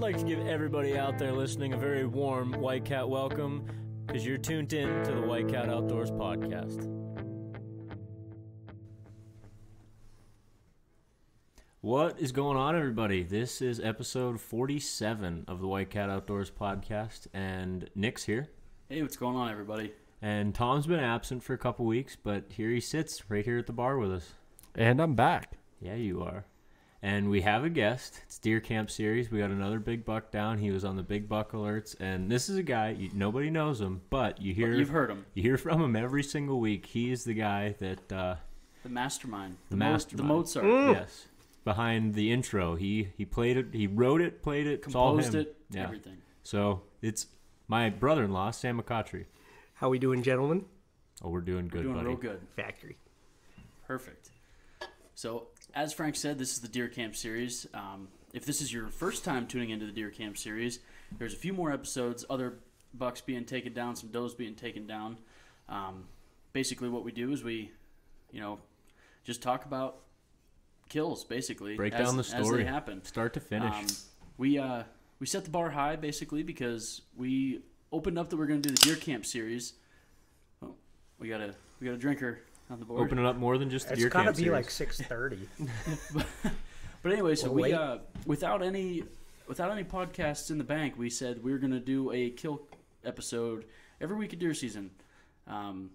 I'd like to give everybody out there listening a very warm Whitecat welcome, because you're tuned in to the Whitecat Outdoors podcast. What is going on, everybody? This is episode 47 of the Whitecat Outdoors podcast, and Nick's here. Hey, what's going on, everybody? And Tom's been absent for a couple weeks, but here he sits right here at the bar with us. And I'm back. Yeah, you are. And we have a guest. It's Deer Camp Series. We got another big buck down. He was on the big buck alerts, and this is a guy, nobody knows him, but you've heard him. You hear from him every single week. He is the guy that the mastermind, the mastermind, the Mozart. Yes, behind the intro. He played it. He wrote it, played it, composed it, yeah. Everything. So it's my brother-in-law, Sam McCautry. How we doing, gentlemen? Oh, we're doing good, We're doing buddy. real good. Factory. Perfect. So, as Frank said, this is the Deer Camp Series. If this is your first time tuning into the Deer Camp Series, there's a few more episodes, other bucks being taken down, some does being taken down. Basically, what we do is we, just talk about kills, basically. Break down the story. As they happen. Start to finish. We set the bar high, basically, because we opened up that we're going to do the Deer Camp Series. Oh, we got a drinker on the board. Open it up more than just the It's Deer Camp gotta be Series. like 6:30. But anyway, so Well, we without any podcasts in the bank, we said we were going to do a kill episode every week of deer season. It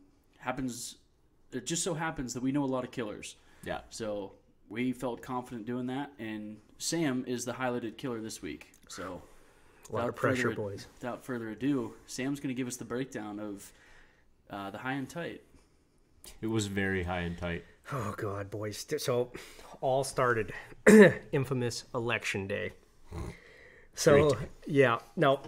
just so happens that we know a lot of killers. Yeah. So we felt confident doing that, and Sam is the highlighted killer this week. So A lot of pressure, boys. Without further ado, Sam's going to give us the breakdown of the high and tight. It was very high and tight. Oh, God, boys. So, all started infamous election day. So, Great. yeah. No,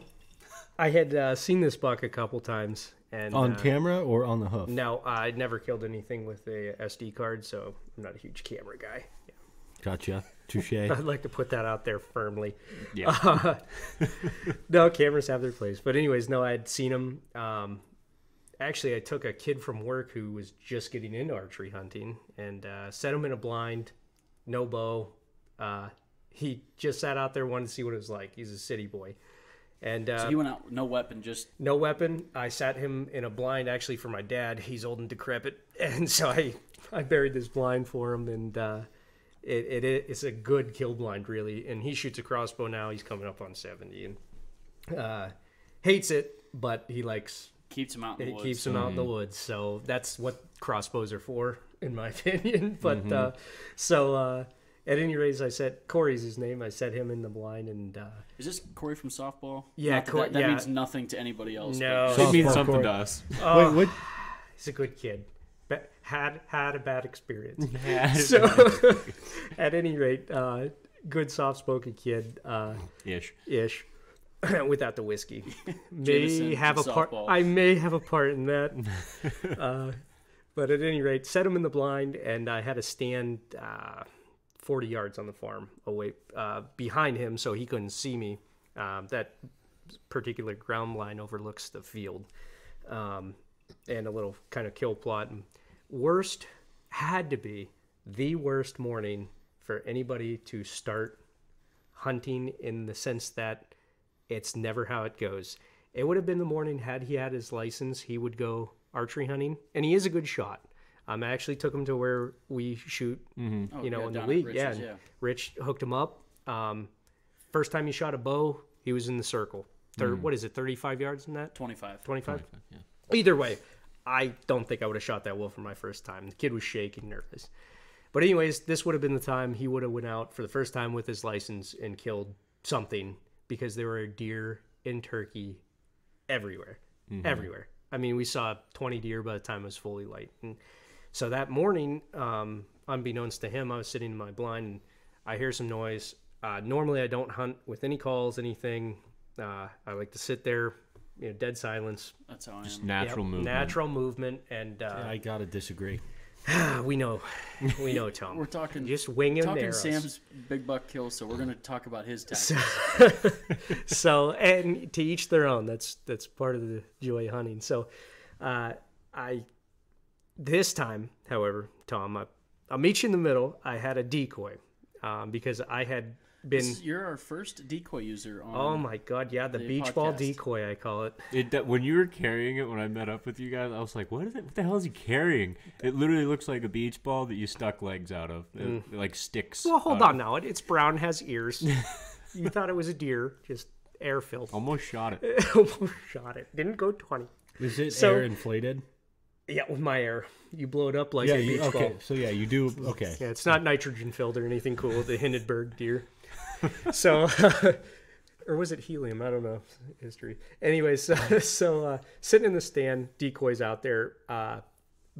I had seen this buck a couple times. And On camera or on the hoof? No, I'd never killed anything with a SD card, so I'm not a huge camera guy. Yeah. Gotcha. Touche. I'd like to put that out there firmly. Yeah. No, cameras have their place. But anyways, no, I had seen him. Actually, I took a kid from work who was just getting into archery hunting and set him in a blind, no bow. He just sat out there, wanted to see what it was like. He's a city boy. And So he went out, no weapon, just... No weapon. I sat him in a blind, actually, for my dad. He's old and decrepit. And so I buried this blind for him, and it's a good kill blind, really. And he shoots a crossbow now. He's coming up on 70. And hates it, but he likes... Keeps him out in the woods. Keeps him out in the woods. So that's what crossbows are for, in my opinion. But at any rate, I said, Corey's his name. I set him in the blind. And Is this Corey from softball? Yeah, that means nothing to anybody else. No. It means Softball something Corey. to us. Wait, what? he's a good kid. Had a bad experience. Yeah. So, at any rate, good soft-spoken kid. Ish. Without the whiskey. Jameson, I may have a part in that. But at any rate, set him in the blind, and I had to stand 40 yards on the farm away behind him so he couldn't see me. That particular ground line overlooks the field. And a little kind of kill plot. And had to be the worst morning for anybody to start hunting, in the sense that it's never how it goes. It would have been the morning, had he had his license, he would go archery hunting, and he is a good shot. I actually took him to where we shoot, in the league. Rich's, Yeah, Rich hooked him up. First time he shot a bow, he was in the circle. What is it, 35 yards in that? 25. 25? Yeah. Either way, I don't think I would have shot that well for my first time. The kid was shaking, nervous. But anyways, this would have been the time he would have went out for the first time with his license and killed something, because there were deer in Turkey everywhere. Everywhere. I mean, we saw 20 deer by the time it was fully light. And so that morning, unbeknownst to him, I was sitting in my blind, and I hear some noise. Normally, I don't hunt with any calls, anything. I like to sit there, dead silence. That's how I Just am. natural movement. Natural movement. And I gotta disagree. we know, Tom. We're talking just winging arrows. Sam's big buck kills, so we're going to talk about his tactics. So, and to each their own. That's part of the joy of hunting. So, this time, however, Tom, I'll meet you in the middle. I had a decoy because I had been. You're our first decoy user on. Oh my god, yeah, the beach ball decoy, I call it. When you were carrying it when I met up with you guys, I was like, what the hell is he carrying? It literally looks like a beach ball that you stuck legs out of. Like sticks. Well, hold on now. It's brown, has ears. You thought it was a deer, just air filled. Almost shot it. Almost shot it. Didn't go 20. Is it air inflated? Yeah, with my air. You blow it up like a beach ball. So yeah, you do. Okay. Yeah, it's not nitrogen filled or anything cool. The Hindenburg deer. So, or was it helium? I don't know. History. Anyways, so sitting in the stand, decoys out there.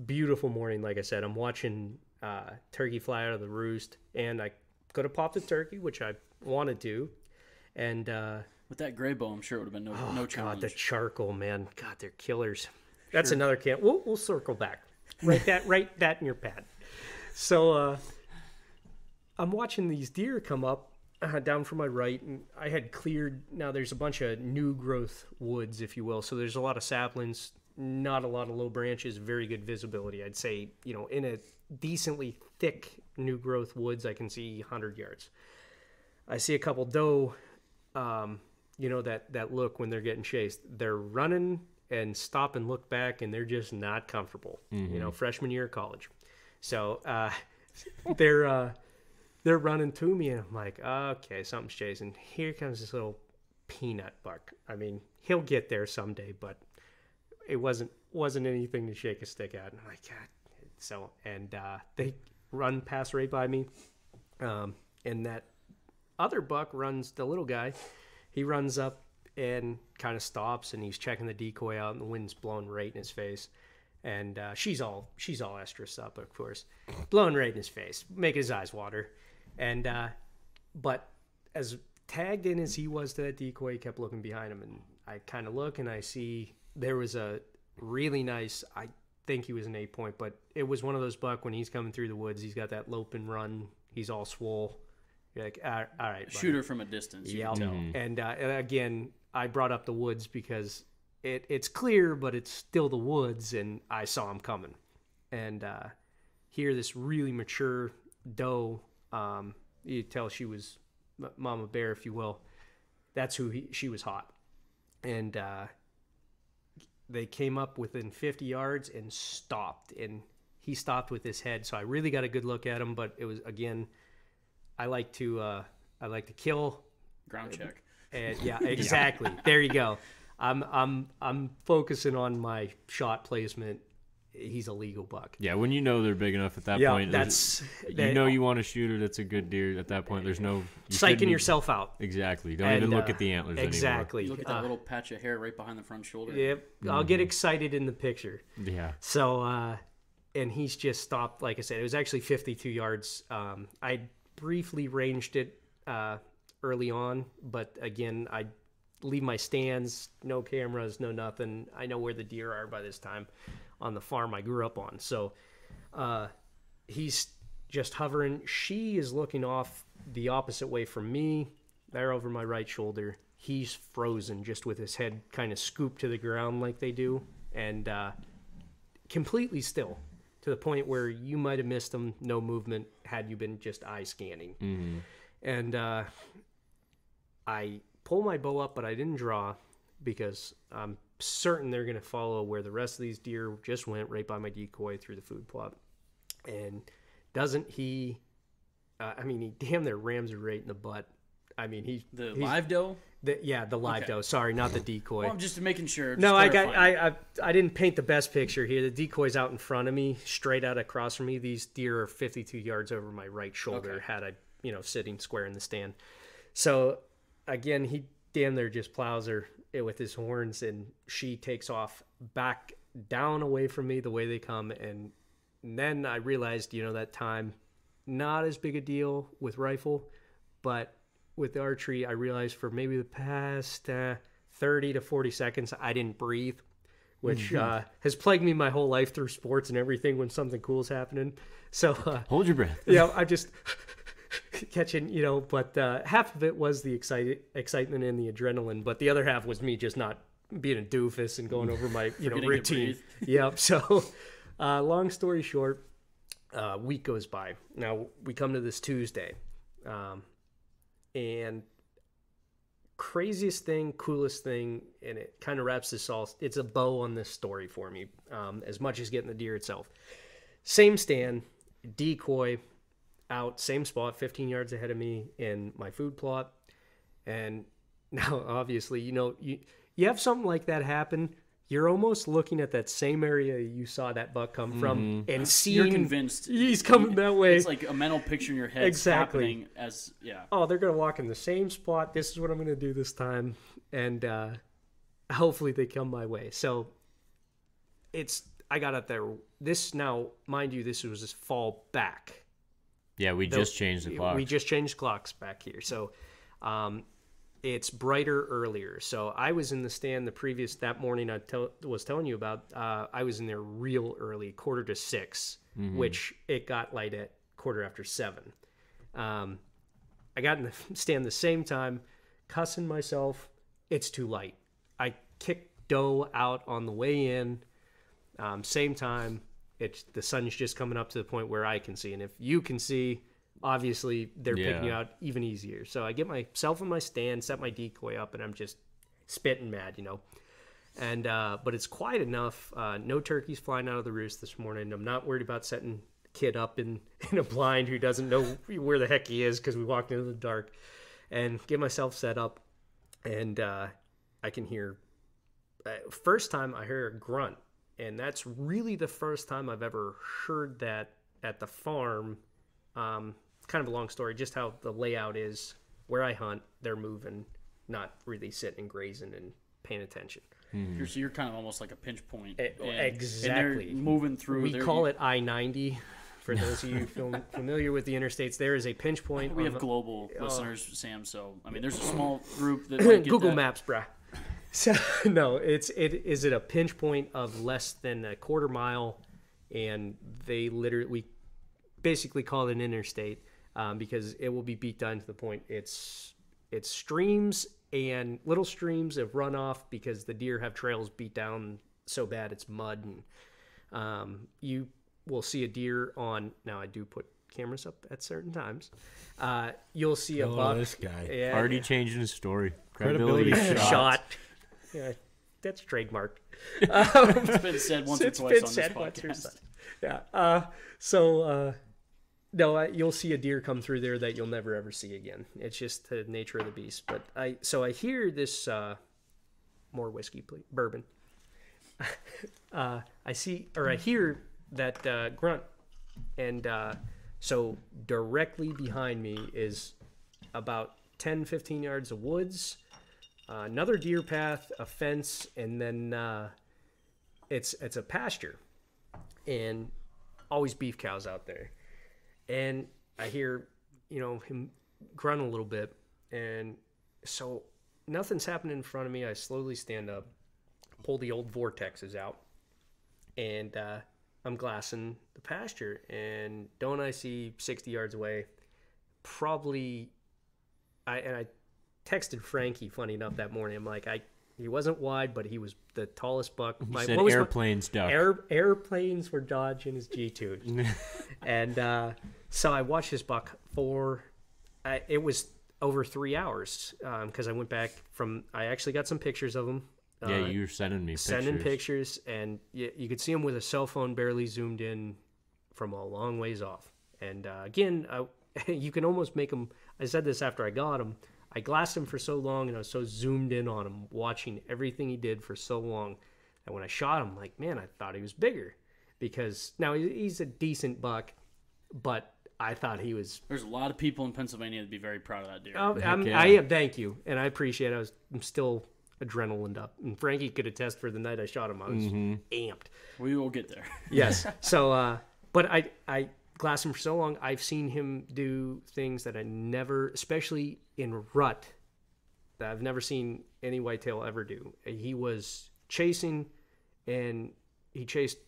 Beautiful morning, like I said. I'm watching turkey fly out of the roost, and I could have popped a turkey, which I wanted to. And with that gray bow, I'm sure it would have been no challenge. God, the charcoal, man. God, they're killers. That's another camp. We'll circle back. Write that in your pad. So I'm watching these deer come up down from my right, and I had cleared. Now there's a bunch of new growth woods, if you will. So there's a lot of saplings, not a lot of low branches, very good visibility. I'd say, in a decently thick new growth woods, I can see 100 yards. I see a couple doe, that look when they're getting chased. They're running and stop and look back, and they're just not comfortable. Freshman year of college. So they're running to me, and I'm like, okay, something's chasing. Here comes this little peanut buck. I mean, he'll get there someday, but it wasn't anything to shake a stick at. And I'm like, God. So, and they pass right by me, and that other buck runs, the little guy, he runs up and kind of stops, and he's checking the decoy out, and the wind's blowing right in his face. And she's all estrus up, of course, blowing right in his face, making his eyes water. And but as tagged in as he was to that decoy, he kept looking behind him, and I kind of look, and I see there was a really nice, I think he was an 8-point, but it was one of those buck when he's coming through the woods, he's got that lope and run, he's all swole. You're like, all right, buddy. Shooter from a distance, you can tell. And again, I brought up the woods because it's clear, but it's still the woods, and I saw him coming. And here, this really mature doe, you tell she was mama bear, if you will. That's she was hot. And they came up within 50 yards and stopped, and he stopped with his head. So I really got a good look at him, but it was, again, I like to kill. Ground check. And yeah, exactly. There you go. I'm focusing on my shot placement. He's a legal buck. Yeah, when they're big enough at that point, you want to shoot it. It's a good deer at that point. There's no psyching yourself out. Exactly. Don't even look at the antlers exactly. You look at that little patch of hair right behind the front shoulder. Yep. I'll get excited in the picture. Yeah. So and he's just stopped. Like I said, it was actually 52 yards. I briefly ranged it early on, but again, I leave my stands, no cameras, no nothing. I know where the deer are by this time on the farm I grew up on. So he's just hovering. She is looking off the opposite way from me. They're over my right shoulder. He's frozen, just with his head kind of scooped to the ground like they do, and completely still, to the point where you might have missed him, no movement, had you been just eye scanning. Mm-hmm. And I pull my bow up, but I didn't draw because I'm certain they're going to follow where the rest of these deer just went, right by my decoy through the food plot. And doesn't he, he damn near rams her right in the butt. I mean, he's live doe? The live doe. Sorry, not the decoy. Well, I'm just making sure. No, I didn't paint the best picture here. The decoy's out in front of me, straight out across from me. These deer are 52 yards over my right shoulder. Had I, sitting square in the stand. So again, he damn near just plows her with his horns, and she takes off back down away from me the way they come. And then I realized, that time, not as big a deal with rifle, but with the archery, I realized for maybe the past 30 to 40 seconds, I didn't breathe, which has plagued me my whole life through sports and everything when something cool is happening. So hold your breath. I just catching, but half of it was the excitement and the adrenaline, but the other half was me just not being a doofus and going over my, routine. Yep. So long story short, week goes by. Now we come to this Tuesday. And craziest thing, coolest thing, and it kind of wraps this all. It's a bow on this story for me, as much as getting the deer itself. Same stand, decoy out, same spot, 15 yards ahead of me in my food plot. And now, obviously, you have something like that happen. You're almost looking at that same area you saw that buck come from and seeing. You're convinced he's coming that way. It's like a mental picture in your head. Exactly. Happening as, yeah. Oh, they're going to walk in the same spot. This is what I'm going to do this time. And hopefully they come my way. So I got out there. This now, mind you, this was this fall back. Yeah, we just changed the clock. We just changed clocks back here. So it's brighter earlier. So I was in the stand that morning I was telling you about. I was in there real early, 5:45, which it got light at 7:15. I got in the stand the same time, cussing myself. It's too light. I kicked doe out on the way in. Same time. The sun's just coming up to the point where I can see. And if you can see, obviously they're picking you out even easier. So I get myself in my stand, set my decoy up, and I'm just spitting mad, And but it's quiet enough. No turkeys flying out of the roost this morning. I'm not worried about setting a kid up in a blind who doesn't know where the heck he is because we walked into the dark. And get myself set up, and I can hear. First time I hear a grunt. And that's really the first time I've ever heard that at the farm. Kind of a long story, just how the layout is. Where I hunt, they're moving, not really sitting and grazing and paying attention. So you're kind of almost like a pinch point. Exactly. And they're moving through. We call it I-90. For those of you familiar with the interstates, there is a pinch point. We have global listeners, Sam. So, I mean, there's a small group that might get Google that. Maps, bruh. So, no, is it a pinch point of less than a quarter mile, and we basically call it an interstate because it will be beat down to the point it's streams and little streams of runoff because the deer have trails beat down so bad it's mud, and you will see a deer on. Now I do put cameras up at certain times. You'll see a buck. This guy. Yeah, Already changing his story. Credibility shot. Yeah, that's trademarked. It's been said once or It's twice been on said this once or podcast. twice. No, you'll see a deer come through there that you'll never ever see again. It's just the nature of the beast. But I hear this more whiskey, please, bourbon. I hear that grunt, and so directly behind me is about 10, 15 yards of woods. Another deer path, a fence, and then it's a pasture, and always beef cows out there. And I hear, him grunt a little bit, and so nothing's happening in front of me. I slowly stand up, pull the old vortexes out, and I'm glassing the pasture, and don't I see 60 yards away, probably, I texted Frankie, funny enough, that morning. I'm like, he wasn't wide, but he was the tallest buck. He said airplanes duck. Airplanes were dodging his G2s. And so I watched this buck it was over 3 hours because I went back I actually got some pictures of him. Yeah, you were sending me pictures. Sending pictures, and you could see him with a cell phone barely zoomed in from a long ways off. And again, you can almost make him, I said this after I got him, I glassed him for so long, and I was so zoomed in on him, watching everything he did for so long, that when I shot him, like, man, I thought he was bigger. Because, now, he's a decent buck, but I thought he was... There's a lot of people in Pennsylvania that'd be very proud of that deer. I am, thank you, and I appreciate it. I'm still adrenalined up. And Frankie could attest for the night I shot him. I was amped. We will get there. Yes. So, but I glassed him for so long, I've seen him do things that I never, especially in rut, that I've never seen any whitetail ever do. He was chasing, and he chased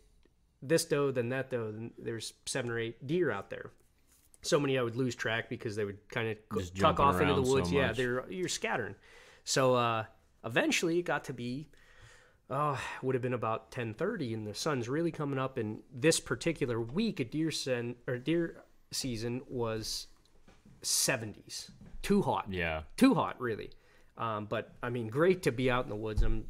this doe, then that doe. Then there's 7 or 8 deer out there. So many I would lose track because they would kind of tuck off into the woods. So you're scattering. So eventually it got to be, would have been about 10:30, and the sun's really coming up. And this particular week, deer season was 70s. too hot. Yeah. Too hot, really. But I mean, great to be out in the woods. I'm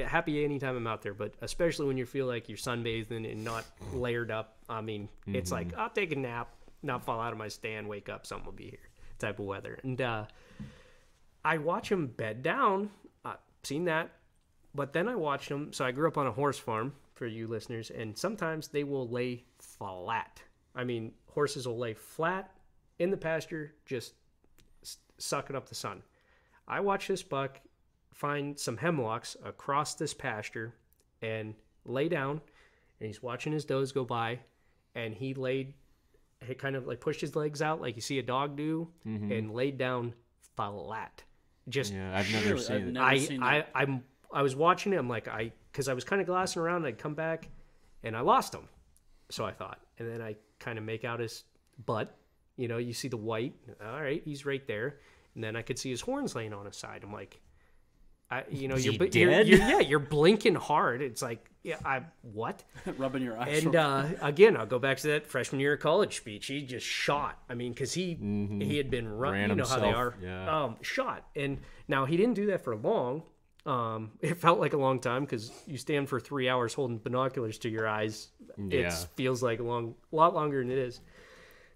happy anytime I'm out there, but especially when you feel like you're sunbathing and not layered up. I mean, it's like, I'll take a nap, not fall out of my stand, wake up, something will be here type of weather. And I watch them bed down. Seen that. But then I watched them. So I grew up on a horse farm, for you listeners, and sometimes they will lay flat. I mean, horses will lay flat in the pasture, just sucking up the sun. I watched this buck find some hemlocks across this pasture and lay down, and he's watching his does go by, and he kind of like pushed his legs out like you see a dog do, and laid down flat. Just I've never seen it. I was watching it. I'm like, because I was kind of glassing around, and I'd come back, and I lost him. So I thought, and then I kind of make out his butt. You see the white. All right, he's right there, and then I could see his horns laying on his side. I'm like, you're blinking hard. It's like, what? Rubbing your eyes. And again, I'll go back to that freshman year of college speech. He just shot. I mean, because he had been running. You know how they are. Yeah. Shot. And now he didn't do that for long. It felt like a long time because you stand for 3 hours holding binoculars to your eyes. Yeah. It feels like a lot longer than it is.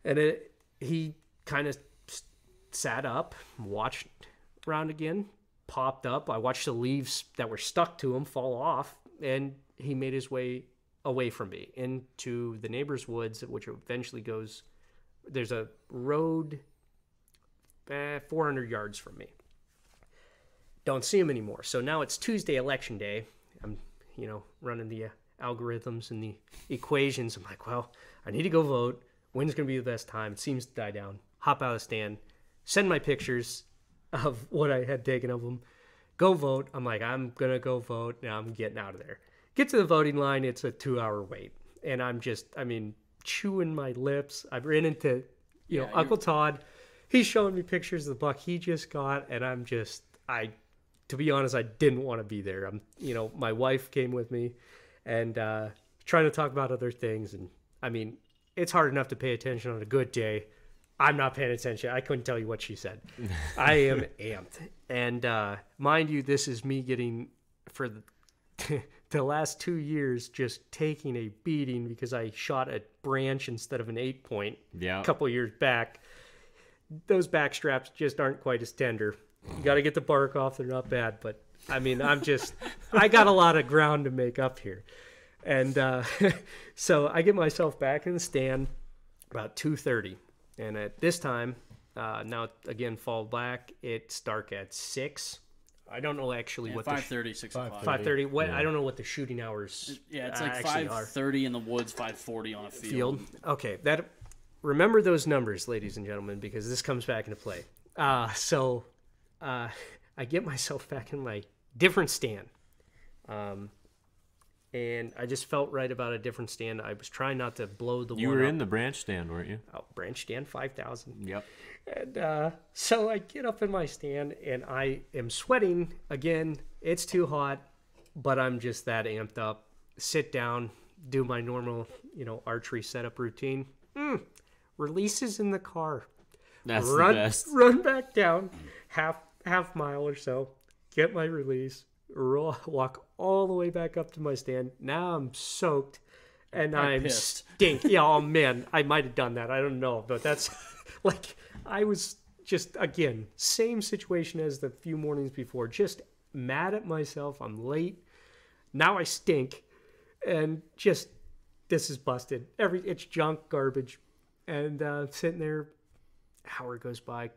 And he kind of sat up, watched around again, popped up. I watched the leaves that were stuck to him fall off, and he made his way away from me into the neighbor's woods, which eventually goes. There's a road 400 yards from me. Don't see him anymore. So now it's Tuesday, election day. I'm, running the algorithms and the equations. I'm like, well, I need to go vote. When's going to be the best time? It seems to die down. Hop out of the stand, send my pictures of what I had taken of them. Go vote. I'm like, I'm going to go vote. Now I'm getting out of there. Get to the voting line. It's a 2-hour wait. And I'm just, chewing my lips. I've ran into, Uncle Todd. He's showing me pictures of the buck he just got. And I'm just, to be honest, I didn't want to be there. My wife came with me and trying to talk about other things. And it's hard enough to pay attention on a good day. I'm not paying attention. I couldn't tell you what she said. I am amped. And mind you, this is me getting, for the last 2 years, just taking a beating because I shot a branch instead of an 8-point a couple years back. Those back straps just aren't quite as tender. You got to get the bark off. They're not bad. But, I got a lot of ground to make up here. And so I get myself back in the stand about 2:30. And at this time, now again, fall back, it's dark at 6. I don't know actually what 5:30, 6 o'clock. 5:30. What I don't know what the shooting hours. It's like 5:30 in the woods, 5:40 on a field. Okay, remember those numbers, ladies and gentlemen, because this comes back into play. So I get myself back in my different stand. And I just felt right about a different stand. I was trying not to blow the one. You were in the branch stand, weren't you? Oh, branch stand 5,000. Yep. And so I get up in my stand and I am sweating again. It's too hot, but I'm just that amped up. Sit down, do my normal, archery setup routine. Releases in the car. That's the best. Run back down half mile or so. Get my release. Walk all the way back up to my stand. Now I'm soaked and I'm pissed. Stink. Yeah, oh man, I might have done that. I don't know, but that's like I was just again same situation as the few mornings before. Just mad at myself. I'm late. Now I stink, and just this is busted. It's junk, garbage, and sitting there. Hour goes by.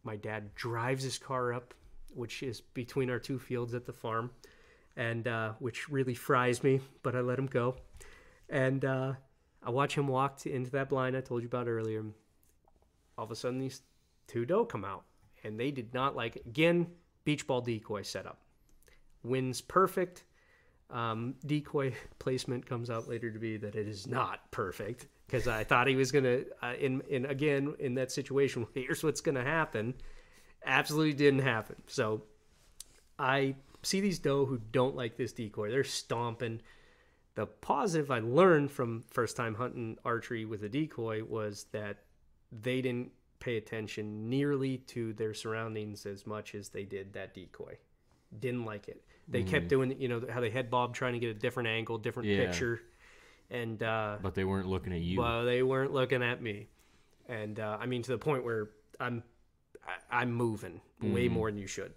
My dad drives his car up, which is between our two fields at the farm, and which really fries me, but I let him go. And I watch him walk into that blind I told you about earlier. All of a sudden, these two doe come out, and they did not like it. Again, beach ball decoy setup. Wind's perfect. Decoy placement comes out later to be that it is not perfect, because I thought he was going to, in that situation, here's what's going to happen. Absolutely didn't happen. So I see these doe who don't like this decoy. They're stomping. The positive I learned from first time hunting archery with a decoy was that they didn't pay attention nearly to their surroundings as much as they did that decoy. Didn't like it. They kept doing, how they head bob trying to get a different angle, different picture. And but they weren't looking at you. Well, they weren't looking at me. And to the point where I'm moving way more than you should.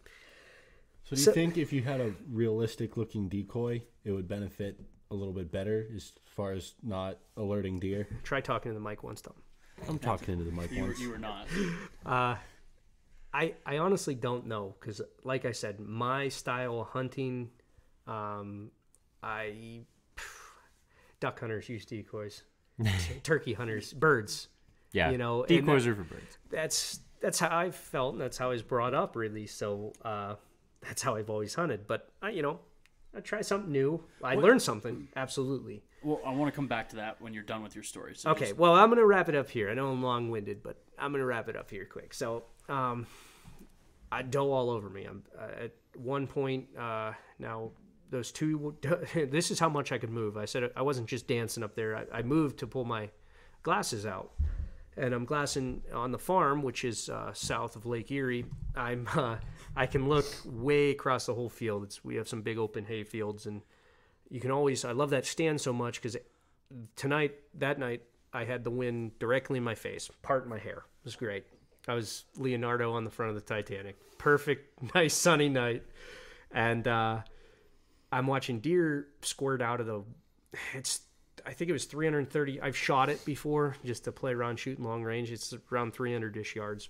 So do you think if you had a realistic looking decoy, it would benefit a little bit better as far as not alerting deer? Try talking to the mic once, Tom. I'm talking into the mic once. You were not. I honestly don't know because, like I said, my style of hunting, duck hunters use decoys, turkey hunters, birds. Yeah, decoys are for birds. That's how I felt, and that's how I was brought up, really. So that's how I've always hunted. But I try something new. I learned something, absolutely. Well, I want to come back to that when you're done with your story. So okay, well, I'm going to wrap it up here. I know I'm long-winded, but I'm going to wrap it up here quick. So I doe all over me. I'm at one point now. Those two. This is how much I could move. I said I wasn't just dancing up there. I moved to pull my glasses out, and I'm glassing on the farm, which is south of Lake Erie. I can look way across the whole field. We have some big open hay fields, and you can always. I love that stand so much because that night, I had the wind directly in my face, part my hair. It was great. I was Leonardo on the front of the Titanic. Perfect, nice sunny night, and I'm watching deer squirt out of I think it was 330. I've shot it before just to play around shooting long range. It's around 300-ish yards.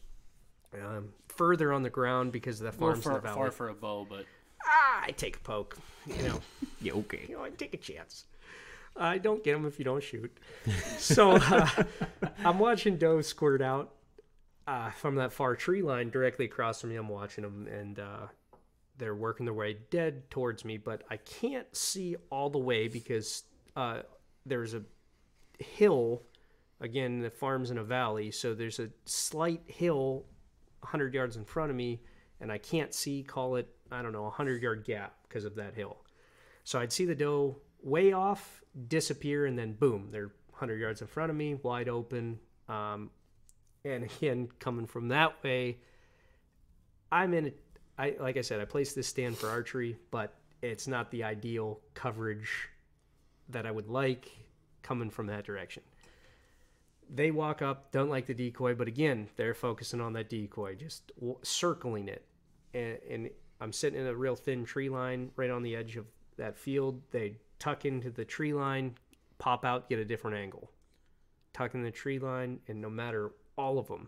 Further on the ground because of the farms in the valley. Far for a bow, but I take a poke. Yeah, okay. I take a chance. I don't get them if you don't shoot. So I'm watching doe squirt out from that far tree line directly across from me. I'm watching them, and they're working their way dead towards me, but I can't see all the way because there's a hill. Again, the farm's in a valley, so there's a slight hill 100 yards in front of me, and I can't see, call it, I don't know, 100-yard gap because of that hill. So I'd see the doe way off, disappear, and then boom, they're 100 yards in front of me, wide open. And again, coming from that way, like I said, I placed this stand for archery, but it's not the ideal coverage that I would like coming from that direction. They walk up, don't like the decoy, but again, they're focusing on that decoy, just circling it. And I'm sitting in a real thin tree line right on the edge of that field. They tuck into the tree line, pop out, get a different angle. Tuck in the tree line, and no matter all of them,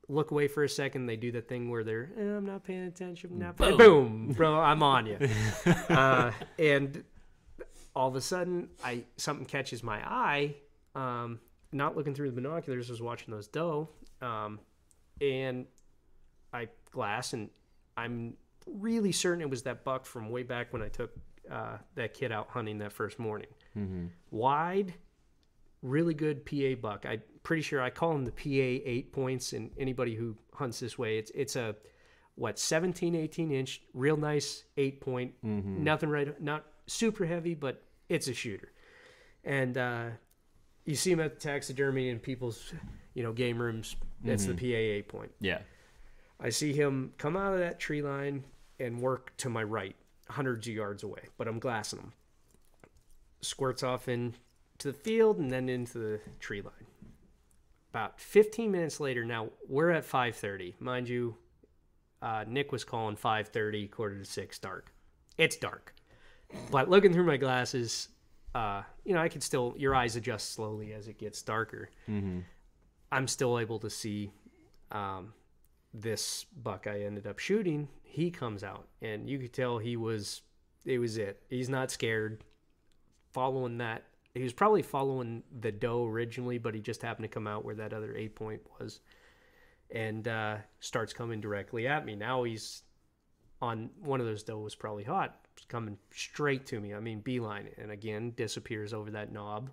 look away for a second. They do the thing where they're, I'm not paying attention. Boom, bro, I'm on you. And all of a sudden, something catches my eye. Not looking through the binoculars, was watching those doe, and I glass, and I'm really certain it was that buck from way back when I took that kid out hunting that first morning. Mm-hmm. Wide, really good PA buck. I'm pretty sure I call him the PA 8 points, and anybody who hunts this way, it's a 17, 18 inch, real nice 8 point. Mm-hmm. Nothing right, not super heavy, but it's a shooter. And you see him at the taxidermy and people's, game rooms. That's the PA 8 point. Yeah. I see him come out of that tree line and work to my right, hundreds of yards away, but I'm glassing him. Squirts off into the field and then into the tree line. About 15 minutes later, now we're at 5:30. Mind you, Nick was calling 5:30, 5:45 dark. It's dark. But looking through my glasses, I could still, your eyes adjust slowly as it gets darker. Mm-hmm. I'm still able to see this buck I ended up shooting. He comes out, and you could tell it was it. He's not scared. Following that, he was probably following the doe originally, but he just happened to come out where that other 8 point was, and starts coming directly at me. Now he's on one of those doe was probably hot, coming straight to me. I mean, beeline, and again disappears over that knob.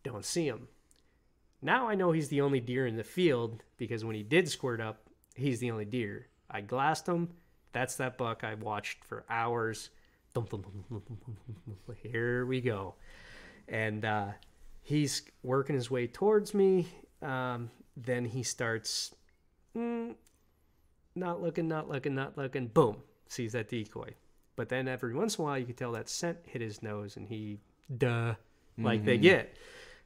Don't see him. Now I know he's the only deer in the field because when he did squirt up, he's the only deer. I glassed him. That's that buck I watched for hours. Here we go. And he's working his way towards me. then he starts not looking. Boom, sees that decoy. But then every once in a while, you could tell that scent hit his nose, and he, like they get.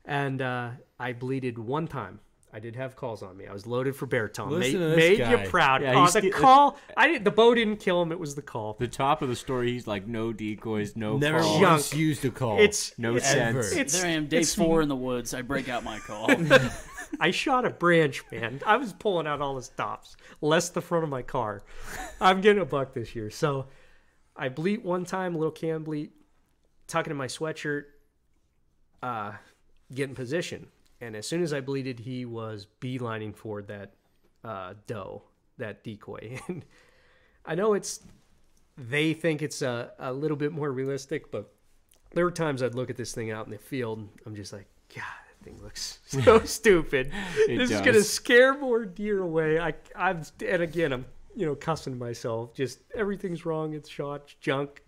And I bleeded one time. I did have calls on me. I was loaded for bear tongue. Listen to this Made guy. you proud. Yeah, The call. The bow didn't kill him. It was the call. The top of the story, he's like, no decoys, no Never calls, once used a call. no sense. There I am, day 4 in the woods. I break out my call. I shot a branch, man. I was pulling out all the stops, less the front of my car. I'm getting a buck this year. So I bleat one time, a little can bleat, tucking in my sweatshirt, get in position. And as soon as I bleated, he was beelining for that doe, that decoy. And I know they think it's a little bit more realistic, but there were times I'd look at this thing out in the field, and I'm just like, God, that thing looks so stupid. This is going to scare more deer away. And again, I'm cussing myself. Just everything's wrong. It's shot, it's junk.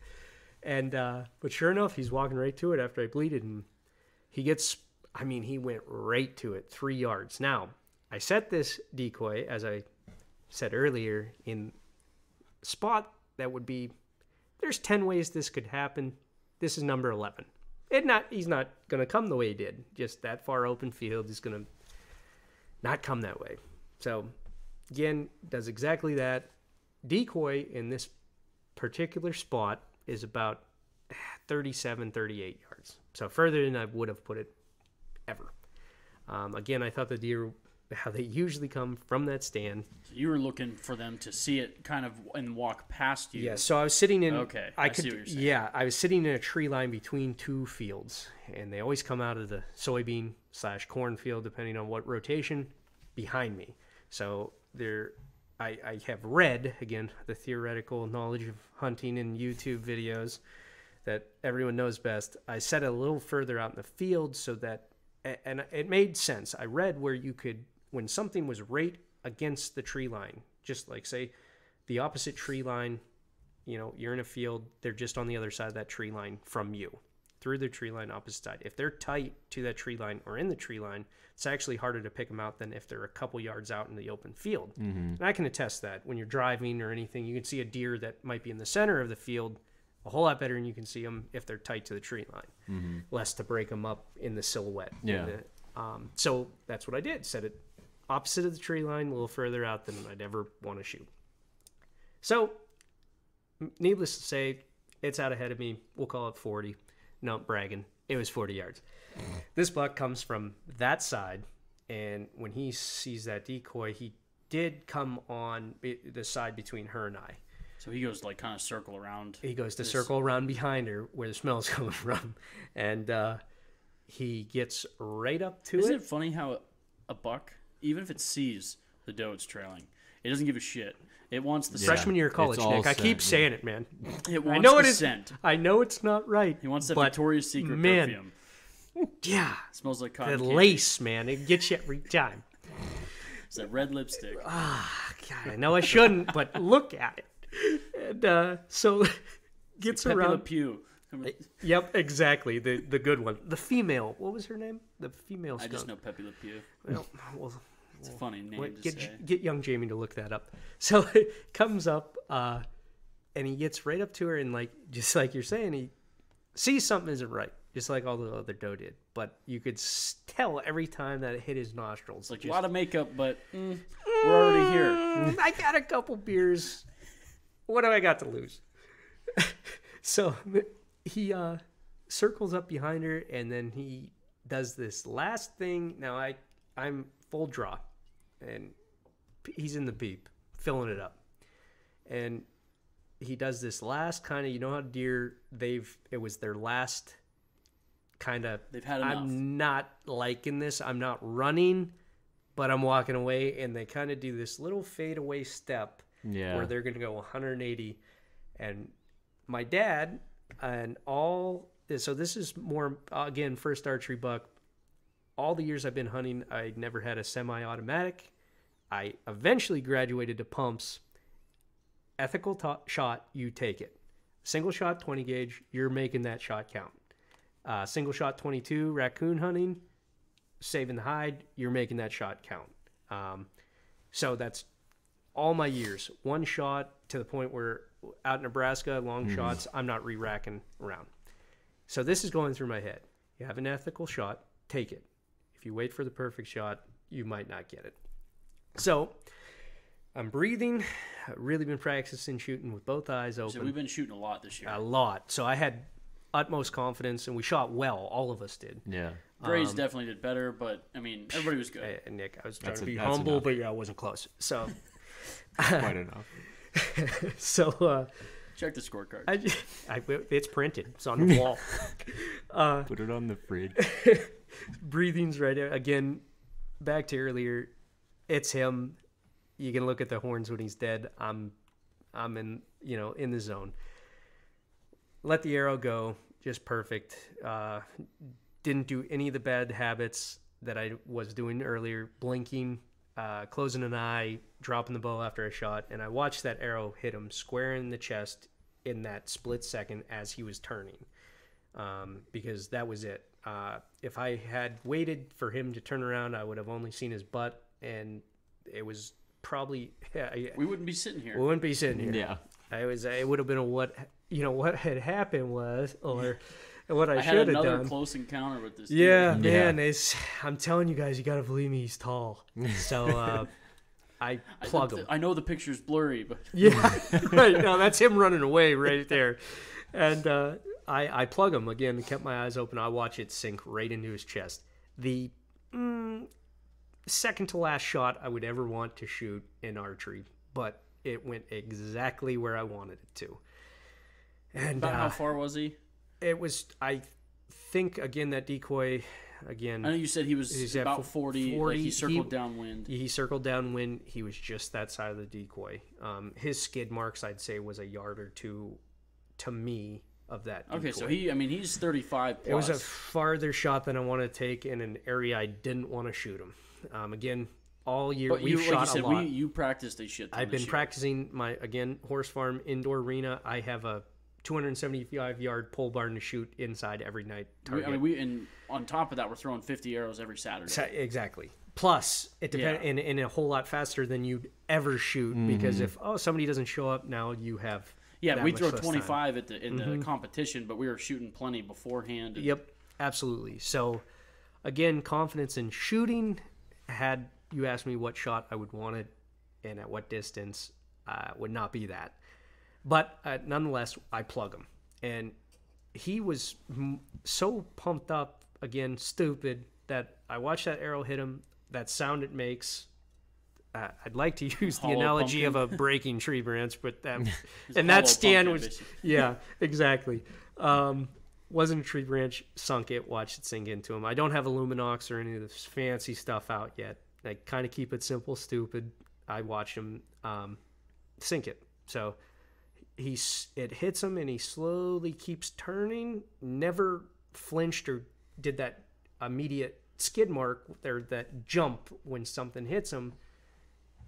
And but sure enough, he's walking right to it after I bleated, and he went right to it, 3 yards. Now, I set this decoy, as I said earlier, in a spot that would be, there's 10 ways this could happen. This is number 11. He's not going to come the way he did. Just that far open field is going to not come that way. So, again, does exactly that. Decoy in this particular spot is about 37, 38 yards. So further than I would have put it ever. Again, I thought the deer, how they usually come from that stand. So you were looking for them to see it kind of and walk past you. Yeah, so I was sitting in. Okay, I see what you're saying. Yeah, I was sitting in a tree line between two fields, and they always come out of the soybean/corn field, depending on what rotation, behind me. So I have read, again, the theoretical knowledge of hunting and YouTube videos that everyone knows best. I set it a little further out in the field so that, and it made sense. I read where you could, when something was right against the tree line, just like say the opposite tree line, you're in a field, they're just on the other side of that tree line from you, through the tree line opposite side. If they're tight to that tree line or in the tree line, it's actually harder to pick them out than if they're a couple yards out in the open field. And I can attest that when you're driving or anything, you can see a deer that might be in the center of the field a whole lot better than you can see them if they're tight to the tree line, less to break them up in the silhouette. Yeah. So that's what I did. Set it opposite of the tree line, a little further out than I'd ever want to shoot. So, needless to say, it's out ahead of me. We'll call it 40. No, bragging. It was 40 yards. This buck comes from that side, and when he sees that decoy, he did come on the side between her and I. So he goes like kind of circle around. He goes to circle around behind her where the smell's coming from, and he gets right up to Isn't it funny how a buck, even if it sees the doe it's trailing, it doesn't give a shit. It wants the freshman year of college, it's all Nick. I keep scent, saying it, man. It wants I know the it is. scent. I know it's not right. He wants that but, Victoria's Secret man, perfume. Yeah, It smells like the cotton candy. lace, man. It gets you every time. It's that red lipstick. God, I know I shouldn't, but look at it. And so gets Pepe Le around. Pew. Yep, exactly. The good one. The female. What was her name? The female I skunk. just know Pepe Le Pew. Well, It's a funny name wait, to say. get young Jamie to look that up. So it comes up, and he gets right up to her, and just like you're saying, he sees something isn't right, just like all the other doe did. But you could tell every time that it hit his nostrils. It's like a lot of makeup, but we're already here. I got a couple beers. What do I got to lose? So he circles up behind her, and then he does this last thing. Now I'm full draw, and he's in the beep, filling it up, and he does this last kind of, how deer, it was their last kind of, They've had enough. I'm not liking this, I'm not running, but I'm walking away, and they kind of do this little fade away step where they're going to go 180, and my dad and so this is more, again, first archery buck. All the years I've been hunting, I never had a semi-automatic. I eventually graduated to pumps. Ethical shot, you take it. Single shot 20 gauge, you're making that shot count. Single shot 22, raccoon hunting, saving the hide, you're making that shot count. So that's all my years. One shot to the point where out in Nebraska, long shots, I'm not re-racking around. So this is going through my head. You have an ethical shot, take it. If you wait for the perfect shot, you might not get it. So I'm breathing. I've really been practicing shooting with both eyes open. So we've been shooting a lot this year. A lot. So I had utmost confidence, and we shot well. All of us did. Yeah. Grays definitely did better, but, I mean, everybody was good. Hey, Nick, I was trying That's to be that's humble, enough. but yeah, I wasn't close. So, Quite enough. so Check the scorecard. it's printed. It's on the wall. Put it on the fridge. Breathing's right there. Again, back to earlier, it's him. You can look at the horns when he's dead. I'm in, in the zone. Let the arrow go. Just perfect. Didn't do any of the bad habits that I was doing earlier. Blinking, closing an eye, dropping the bow after a shot. And I watched that arrow hit him square in the chest in that split second as he was turning. Because that was it. If I had waited for him to turn around, I would have only seen his butt. And it was probably... We wouldn't be sitting here. We wouldn't be sitting here. Yeah. It would have been what had happened was, or what I had should have another done. close encounter with this Yeah, dude. man, I'm telling you guys, you got to believe me, he's tall. So I plug him. I know the picture's blurry, but Yeah, right. No, that's him running away right there. And I plug him again, kept my eyes open. I watch it sink right into his chest. The second to last shot I would ever want to shoot in archery, but it went exactly where I wanted it to. And about how far was he? It was, I think, again, that decoy, again. I know you said he was he's at about 40, like he circled downwind. He circled downwind. He was just that side of the decoy. His skid marks, I'd say, was a yard or two to me of that decoy. Okay, so he's 35 plus. It was a farther shot than I wanted to take in an area I didn't want to shoot him. Again, all year but we've shot like you said, a lot. you practiced a shit ton I've been this year. practicing my, again, horse farm indoor arena. I have a 275-yard pole barn to shoot inside every night. Target. And on top of that, we're throwing 50 arrows every Saturday. Exactly. Plus, it depends, and a whole lot faster than you'd ever shoot, because if somebody doesn't show up, now you have Yeah, we much throw less 25 in the competition, but we were shooting plenty beforehand. Yep, absolutely. So, again, confidence in shooting. Had you asked me what shot I would want it and at what distance, would not be that. But nonetheless, I plug him. And he was so pumped up, again, stupid, that I watched that arrow hit him. That sound it makes. I'd like to use the Hollow analogy pumpkin. of a breaking tree branch, but that It's and a that hollow stand pumpkin, was basically. yeah, exactly. Wasn't a tree branch, sunk it, watched it sink into him. I don't have a Luminox or any of this fancy stuff out yet. I kind of keep it simple, stupid. I watch him sink it. So it hits him, and he slowly keeps turning. Never flinched or did that immediate skid mark there, that jump when something hits him,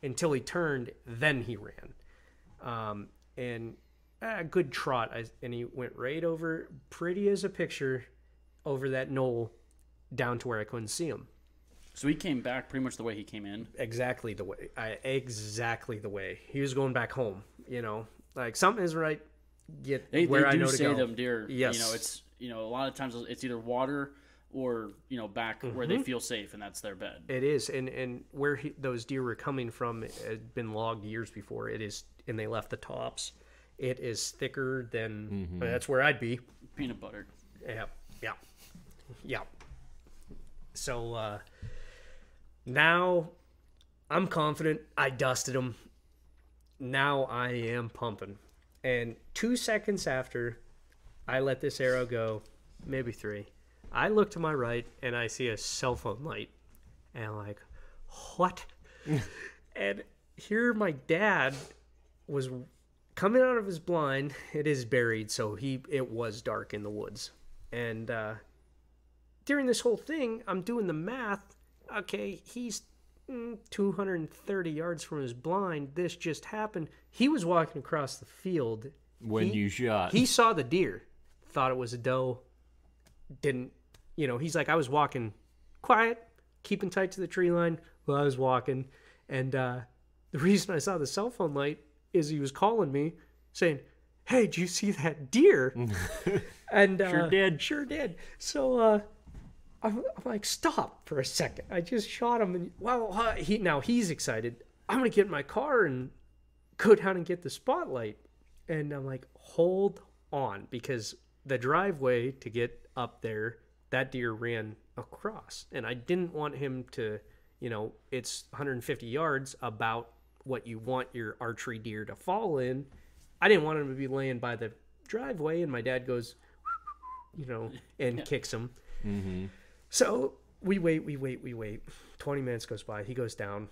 until he turned. Then he ran, and a good trot, and he went right over, pretty as a picture, over that knoll down to where I couldn't see him. So he came back pretty much the way he came in. Exactly the way he was going back home. Like something is right. Get They where I do know to say go. them deer. Yes. It's a lot of times it's either water or back where they feel safe, and that's their bed. It is, and where those deer were coming from had been logged years before. It is, and they left the tops. It is thicker than. That's where I'd be. Peanut butter. Yeah. So now I'm confident. I dusted him. Now I am pumping. And 2 seconds after I let this arrow go, maybe 3, I look to my right and I see a cell phone light. And I'm like, what? And here my dad was coming out of his blind. It is buried, so it was dark in the woods. And during this whole thing, I'm doing the math. Okay, he's 230 yards from his blind. This just happened. He was walking across the field When you shot. He saw the deer, thought it was a doe. Didn't, he's like, I was walking quiet, keeping tight to the tree line while I was walking. And the reason I saw the cell phone light is he was calling me saying, "Hey, did you see that deer?" And Sure did. So I'm like, "Stop for a second. I just shot him." And he's excited. I'm going to get in my car and go down and get the spotlight. And I'm like, hold on, because the driveway to get up there, that deer ran across. And I didn't want him to, it's 150 yards about what you want your archery deer to fall in. I didn't want him to be laying by the driveway. And my dad goes, and kicks him. Mm-hmm. So we wait. 20 minutes goes by. He goes down.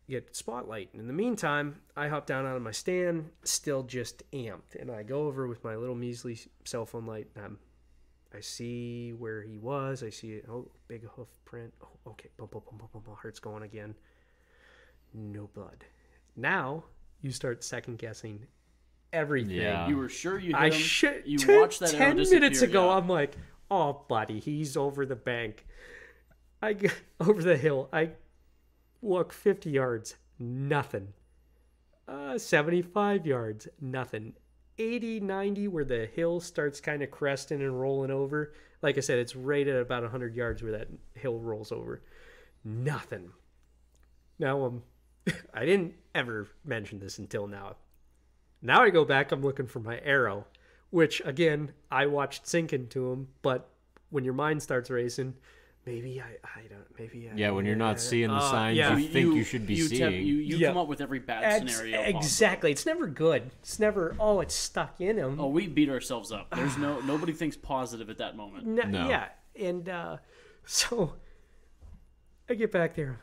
Get spotlight. In the meantime, I hop down out of my stand, still just amped, and I go over with my little measly cell phone light. I see where he was. I see it. Oh, big hoof print. Oh, okay. Boom, boom, boom, boom, boom, boom. Heart's going again. No blood. Now you start second guessing everything. Yeah. You were sure you hit him. You 10 watched that arrow disappear. minutes ago, yeah. I'm like, oh, buddy, he's over the bank. I get over the hill. I walk 50 yards, nothing. 75 yards, nothing. 80, 90, where the hill starts kind of cresting and rolling over. Like I said, it's right at about 100 yards where that hill rolls over. Nothing. Now, I didn't ever mention this until now. Now I go back, I'm looking for my arrow, which, again, I watched sink into him, but when your mind starts racing, maybe when you're not seeing the signs you think you should be seeing. You come up with every bad scenario possible. Exactly. It's never good. It's never, it's stuck in him. Oh, we beat ourselves up. There's nobody thinks positive at that moment. No. Yeah. And so I get back there.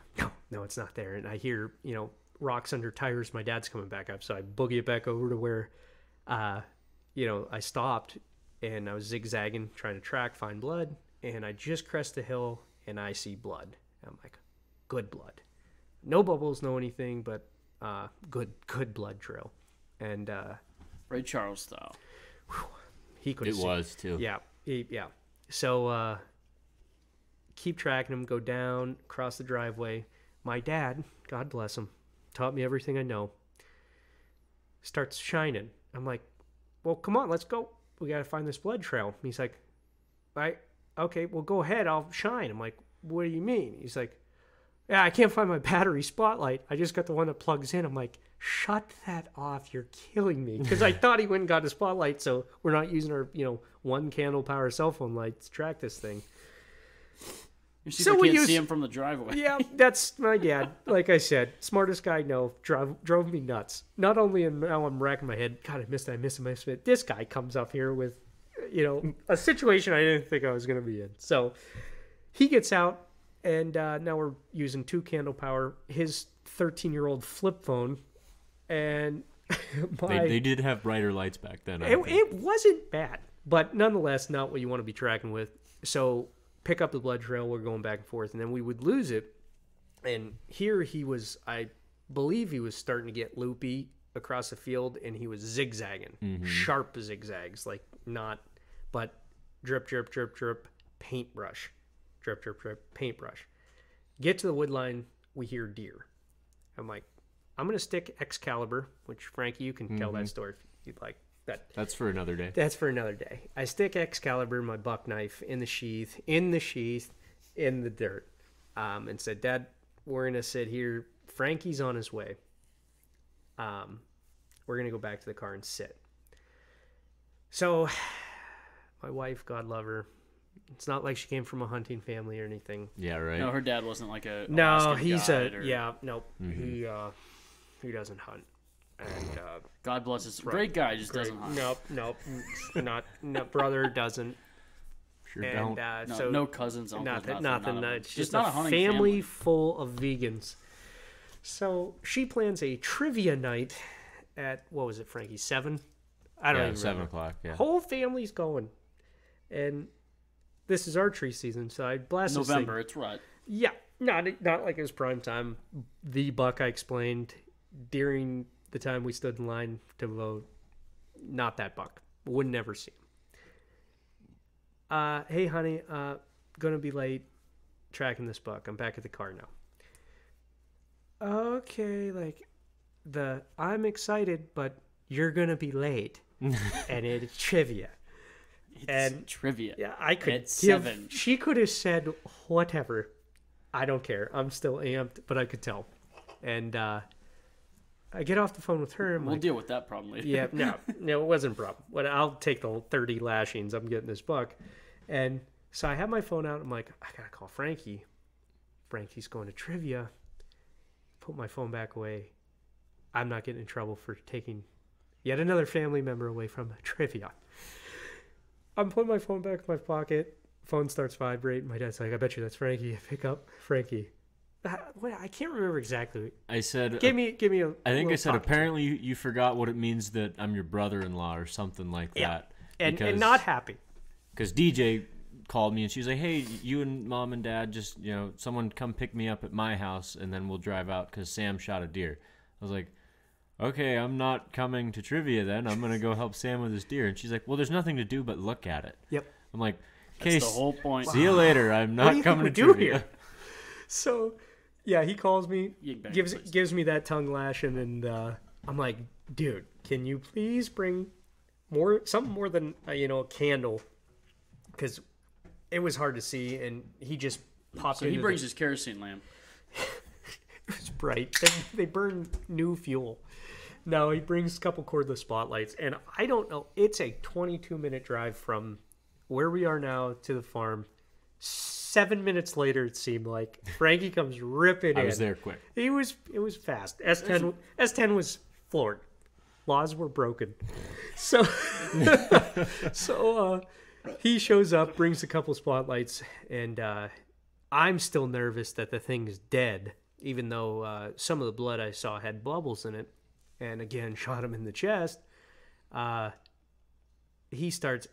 No, it's not there. And I hear, rocks under tires. My dad's coming back up. So I boogie it back over to where, I stopped and I was zigzagging, trying to track, find blood. And I just crest the hill, and I see blood. I'm like, good blood. No bubbles, no anything, but good blood trail. And Ray Charles style. He could. It was too. Yeah, yeah. So keep tracking him. Go down, cross the driveway. My dad, God bless him, taught me everything I know. Starts shining. I'm like, well, come on, let's go. We got to find this blood trail. He's like, okay, well, go ahead. I'll shine. I'm like, what do you mean? He's like, yeah, I can't find my battery spotlight. I just got the one that plugs in. I'm like, shut that off. You're killing me. Because I thought he went and got a spotlight, so we're not using our, one candle power cell phone light to track this thing. So we can't see him from the driveway. Yeah, that's my dad. Like I said, smartest guy I know. Drove me nuts. Not only now I'm racking my head. God, I missed it. This guy comes up here with, a situation I didn't think I was going to be in. So he gets out, and now we're using 2 candle power. His 13-year-old flip phone, and they did have brighter lights back then. It wasn't bad, but nonetheless, not what you want to be tracking with. So pick up the blood trail. We're going back and forth, and then we would lose it. And here he was, I believe he was starting to get loopy across the field, and he was zigzagging, sharp zigzags, like not, but drip, drip, drip, drip, paintbrush, drip, drip, drip, paintbrush. Get to the wood line, we hear deer. I'm like, I'm going to stick Excalibur, which, Frankie, you can tell that story if you'd like. That's for another day. That's for another day. I stick Excalibur, my buck knife, in the sheath, in the dirt, and said, Dad, we're going to sit here. Frankie's on his way. We're going to go back to the car and sit. So my wife, God love her, it's not like she came from a hunting family or anything. Yeah, right. No, her dad wasn't like a he's guide nope. He doesn't hunt. And God bless his great guy, just doesn't hunt. Nope, no, brother doesn't. Sure don't. No cousins, uncles, nothing. It's just not a a hunting family full of vegans. So she plans a trivia night at, what was it, Frankie? 7? I don't even 7 remember. o'clock. Yeah. Whole family's going, and this is archery season, so I blast this thing. November, it's right. Yeah, not like it was prime time. The buck I explained during the time we stood in line to vote, not that buck. Would never see him. Hey, honey, gonna be late. tracking this buck. I'm back at the car now. Okay, like I'm excited, but you're gonna be late, and it's trivia. It's trivia. Yeah, I could At 7. She could have said whatever. I don't care. I'm still amped, but I could tell. And I get off the phone with her. We'll deal with that problem later. Yeah, no, it wasn't a problem. But I'll take the 30 lashings. I'm getting this buck. And so I have my phone out. I'm like, I gotta call Frankie. Frankie's going to trivia. Put my phone back away. I'm not getting in trouble for taking yet another family member away from trivia. I'm putting my phone back in my pocket. Phone starts vibrating. My dad's like, I bet you that's Frankie. I pick up Frankie. I can't remember exactly. I said, give me a. I think I said, pocket apparently you forgot what it means that I'm your brother-in-law or something like that. And not happy. Because DJ called me and she's like, hey, you and mom and dad just, someone come pick me up at my house and then we'll drive out because Sam shot a deer. I was like, okay, I'm not coming to trivia then. I'm going to go help Sam with his deer. And she's like, well, there's nothing to do but look at it. Yep. I'm like, That's okay, the whole point. See you later. I'm What do not you coming think to we do trivia. here? So, yeah, he calls me, Bang, gives please. me that tongue lashing, and I'm like, dude, can you please bring something more than a candle? Because it was hard to see, and he just popped. So he brings his kerosene lamp. It was bright. They burn new fuel. No, he brings a couple cordless spotlights, and I don't know. It's a 22-minute drive from where we are now to the farm. 7 minutes later, it seemed like Frankie comes ripping in. I was there quick. It was fast. S10 was floored. Laws were broken. So he shows up, brings a couple spotlights, and I'm still nervous that the thing's dead, even though some of the blood I saw had bubbles in it. And again, shot him in the chest. He starts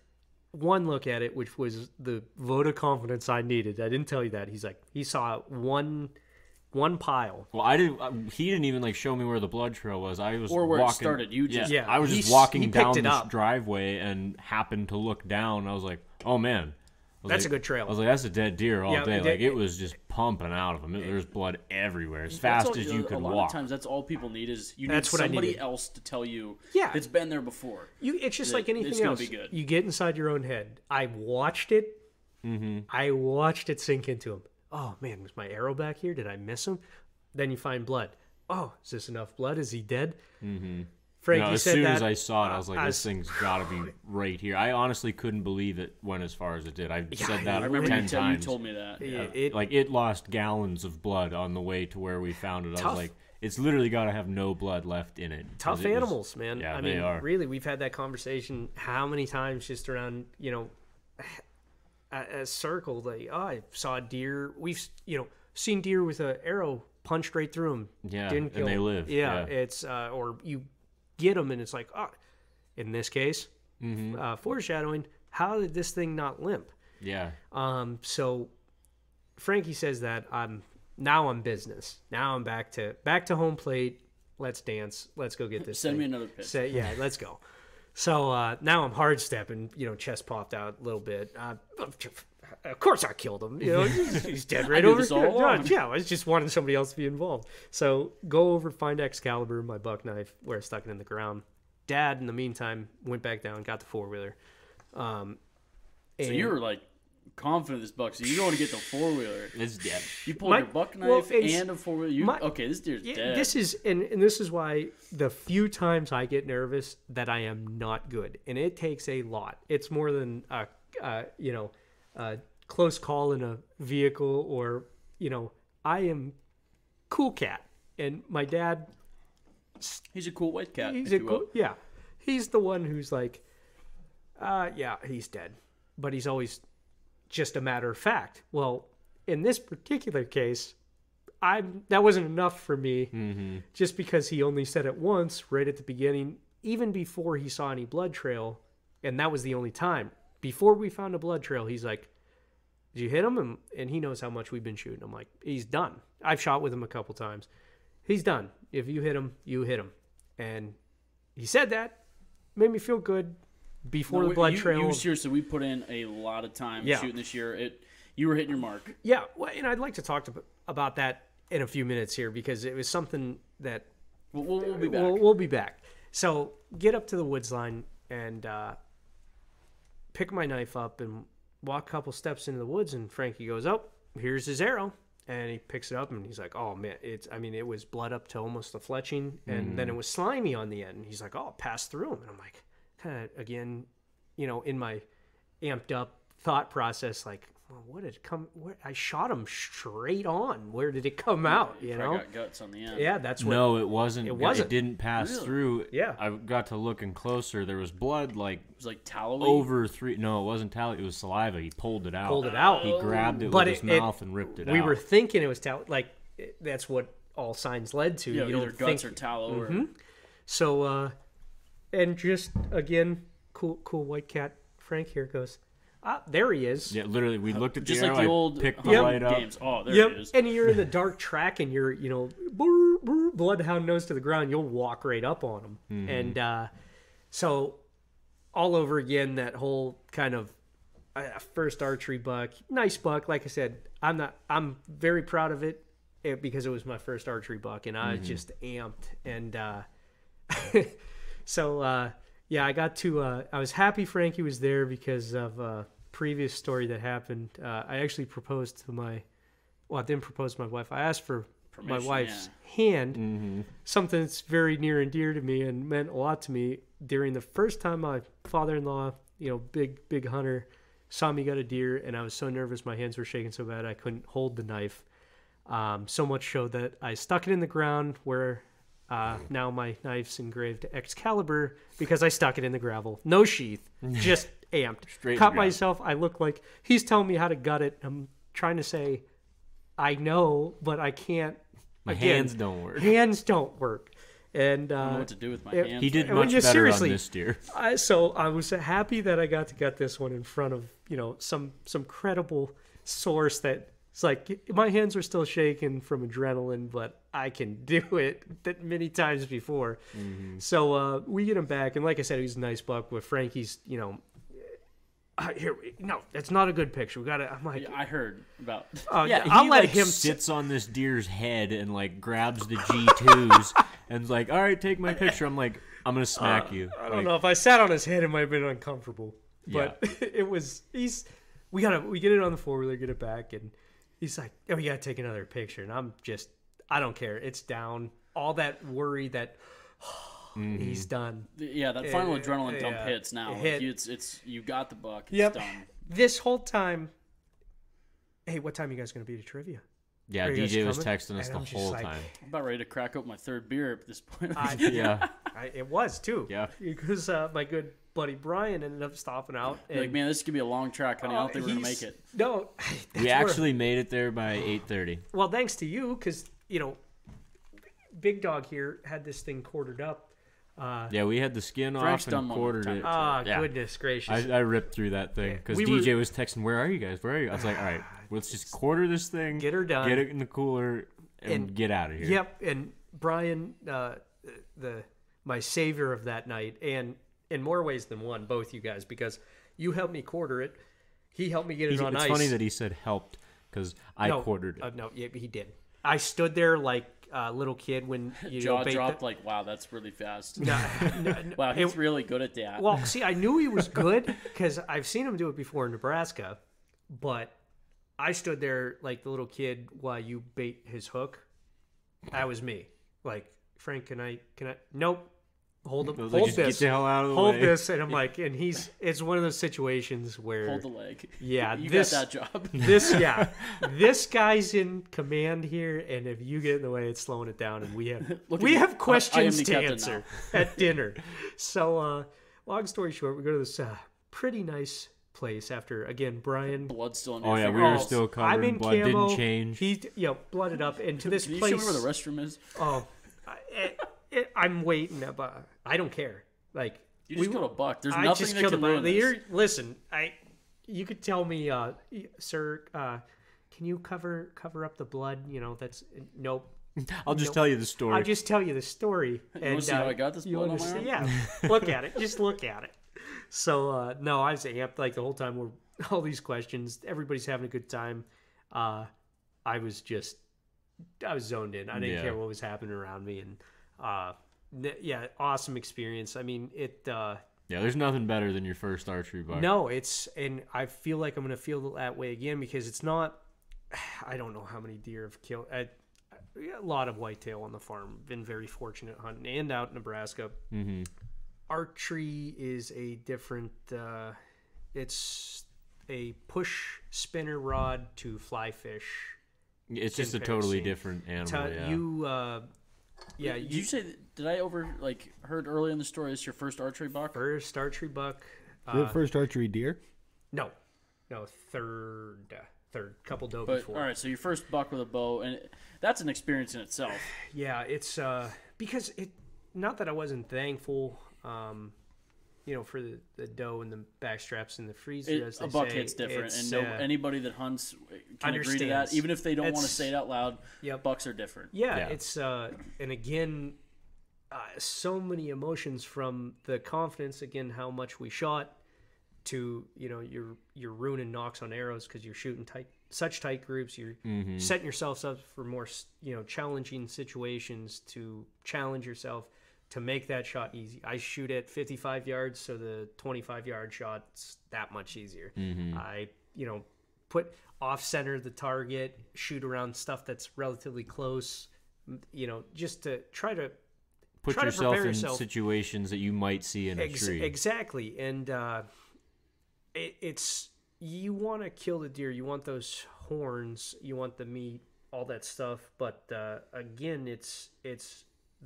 one look at it, which was the vote of confidence I needed. I didn't tell you that. He's like, he saw one pile. Well, I didn't. He didn't even show me where the blood trail was. I was Or where walking, it started. You just Yeah. I was He just walking picked down it this up. driveway and happened to look down. I was like, oh man. That's a good trail. I was like, that's a dead deer all Yeah, day. It was just pumping out of him. There's blood everywhere, as fast as you could a lot walk. of times, that's all people need is you That's need what I somebody needed. else to tell you Yeah. that's been there before. It's just that like anything it's gonna else. be good. You get inside your own head. I watched it. Mm-hmm. I watched it sink into him. Oh man, was my arrow back here? Did I miss him? Then you find blood. Oh, is this enough blood? Is he dead? Mm-hmm. Frankie As said soon that. as I saw it, I was like, this thing's got to be right here. I honestly couldn't believe it went as far as it did. I've said that I remember 10 you times. told me that. It lost gallons of blood on the way to where we found it. I Tough. was like, it's literally got to have no blood left in it. 'cause Tough it was- animals, man. Yeah, I they mean, are. really, we've had that conversation how many times just around, a circle. Like, oh, I saw a deer. We've, seen deer with an arrow punched right through them. Yeah, Didn't kill and they 'em. live. Yeah, Yeah. it's or you get them and it's like, oh, in this case, foreshadowing. How did this thing not limp? Yeah. So Frankie says that I'm business. Now I'm back to home plate. Let's dance. Let's go get this. Send thing. me another pitch. Yeah, let's go. So now I'm hard stepping. Chest popped out a little bit. Of course I killed him. He's dead right knew over this all here. along. Yeah, I was just wanting somebody else to be involved. So go over, find Excalibur, my buck knife, where I stuck it in the ground. Dad, in the meantime, went back down, got the 4-wheeler. So you were confident this buck. So you're going to get the 4-wheeler. It's dead. You pulled your buck knife and a 4-wheeler. Okay, this deer's dead. This is and this is why the few times I get nervous that I am not good, and it takes a lot. It's more than a close call in a vehicle, or I am cool cat, and my dad. He's a cool white cat. He's if you will. yeah. He's the one who's like, yeah, he's dead, but he's always just a matter of fact. Well, in this particular case, that wasn't enough for me, just because he only said it once right at the beginning, even before he saw any blood trail, and that was the only time. Before we found a blood trail, he's like, did you hit him? And he knows how much we've been shooting. I'm like, he's done. I've shot with him a couple times. He's done. If you hit him, you hit him. And he said that. Made me feel good before the blood trail. Seriously, we put in a lot of time shooting this year. you were hitting your mark. Yeah, well, and I'd like to talk about that in a few minutes here because it was something that We'll be back. We'll be back. So get up to the woods line and pick my knife up and walk a couple steps into the woods. And Frankie goes, "Oh, here's his arrow." And he picks it up and he's like, "Oh man, it was blood up to almost the fletching, and then it was slimy on the end." And he's like, "Oh, pass through him." And I'm like, kind of again, in my amped up thought process, like, well, what did it come? I shot him straight on. Where did it come out? I got guts on the end. Yeah, that's what. No, it wasn't. It wasn't. It didn't pass Really? through. Yeah. I got to looking closer. There was blood like It was like tallowy. over 3. No, it wasn't tallow. It was saliva. He pulled it out. Pulled it out. He grabbed it But with his mouth and ripped it out. We were thinking it was that's what all signs led to. Yeah, you either don't guts think or tallow. Or... So, and just again, cool Whitecat Frank here goes. There he is. Yeah, literally, we looked at Just the like arrow, the old picked the light up. games. Oh, there Yep. it is. And you're in the dark track, and you're brr, brr, bloodhound nose to the ground. You'll walk right up on him, and so all over again. That whole kind of first archery buck, nice buck. Like I said, I'm very proud of it because it was my first archery buck, and I was just amped. And so yeah, I got to. I was happy Frankie was there because of previous story that happened. I actually proposed to I didn't propose to my wife. I asked for my Permission, wife's hand, something that's very near and dear to me and meant a lot to me. During the first time my father-in-law, big hunter, saw me got a deer, and I was so nervous, my hands were shaking so bad I couldn't hold the knife. So much so that I stuck it in the ground where now my knife's engraved to Excalibur because I stuck it in the gravel. No sheath, just amped. Straight Cut in the ground. myself. I look like he's telling me how to gut it. I'm trying to say, I know, but I can't. My Again, hands don't work. Hands don't work. And I don't know what to do with my it- hands. He did And when much you- better seriously, on this deer. So I was happy that I got to gut this one in front of some credible source that it's like my hands are still shaking from adrenaline, but I can do it that many times before. So we get him back, and like I said, he's a nice buck. With Frankie's, no, that's not a good picture. We got to. I'm like, Yeah, I heard about. Yeah, I'll he let like him sits on this deer's head and like grabs the G2s and's like, "All right, take my picture." I'm like, "I'm gonna smack you." I don't know if I sat on his head, it might have been uncomfortable, but it was. We get it on the 4-wheeler, get it back, and he's like, "Oh, you gotta take another picture," and I don't care. It's down. All that worry that he's done. Yeah, that final adrenaline dump yeah, hits now. it Like, hit. it's you got the buck. It's Yep. done. This whole time, hey, what time are you guys gonna be to trivia? Yeah, Are you guys DJ was coming? texting us And the I'm just whole like, time. I'm about ready to crack open my third beer at this point. Yeah, It was too. Yeah. Because my good buddy Brian ended up stopping out. And like, man, this could be a long track, honey. I don't think we're gonna he's- make it. No, we that's where- actually made it there by 8:30. Well, thanks to you, because Big Dog here had this thing quartered up. Yeah, we had the skin Frank's off done and one quartered time. it. Ah, goodness gracious. I ripped through that thing because We DJ were- was texting, "Where are you guys? Where are you?" I was like, "All right, let's just quarter this thing, Get her done. get it in the cooler, and And- get out of here." Yep, and Brian, my savior of that night, and in more ways than one, both you guys, because you helped me quarter it. He helped me get it on It's ice. funny that he said helped because I quartered it. No, yeah, he did. I stood there like a little kid when Jaw bait dropped. Like, wow, that's really fast. No, Wow, he's really good at that. well, see, I knew he was good because I've seen him do it before in Nebraska, but I stood there like the little kid while you bait his hook. That was me. Like, Frank, can I? Nope. Hold him. I was like, Hold "Just this. Get the hell out of the Hold way." this, and I'm like, and it's one of those situations where Hold the leg. Yeah, you this- got that job. this guy's in command here, and if you get in the way, it's slowing it down, and we have Look at we me. have I am questions the to captain answer at dinner. So, long story short, we go to this pretty nice place after again Brian. Blood still in Oh your yeah, we finger. were still I'm covered. in Blood camo. didn't change. He blooded up into this Can you place. show me where the restroom is? Oh, I'm waiting. I don't care. Like You just killed a buck. There's I nothing just that killed can a ruin buck. this. Listen, you could tell me, sir, can you cover up the blood? That's nope. I'll just tell you the story. I'll just tell you the story. wanna see how I got this blood on my arm? Yeah, look at it. Just look at it. So no, I was amped like the whole time all these questions. Everybody's having a good time. I was zoned in. I didn't care what was happening around me, and awesome experience. I mean, there's nothing better than your first archery buck. No, and I feel like I'm going to feel that way again because it's not. I don't know how many deer I've killed. A lot of whitetail on the farm. Been very fortunate hunting and out in Nebraska. Mm-hmm. Archery is a different. It's a push spinner rod to fly fish. It's just a totally different animal. Did you say? Did I heard earlier in the story? Is your first archery buck? First archery buck. Your first archery deer? No, third couple doe before. All right, so your first buck with a bow, and that's an experience in itself. Yeah, it's because it. Not that I wasn't thankful, for the doe and the back straps and the freezer. A buck hits different, and anybody that hunts can agree to that. Even if they don't want to say it out loud, bucks are different. Yeah, it's and again, so many emotions from the confidence. Again, how much we shot. To you're ruining knocks on arrows because you're shooting such tight groups. You're setting yourselves up for more challenging situations to challenge yourself to make that shot easy. I shoot at 55 yards, so the 25-yard shot's that much easier. I put off center the target, shoot around stuff that's relatively close. Just to try to put yourself in situations that you might see in a tree. Exactly, and. It's you want to kill the deer, you want those horns, you want the meat, all that stuff. But again, it's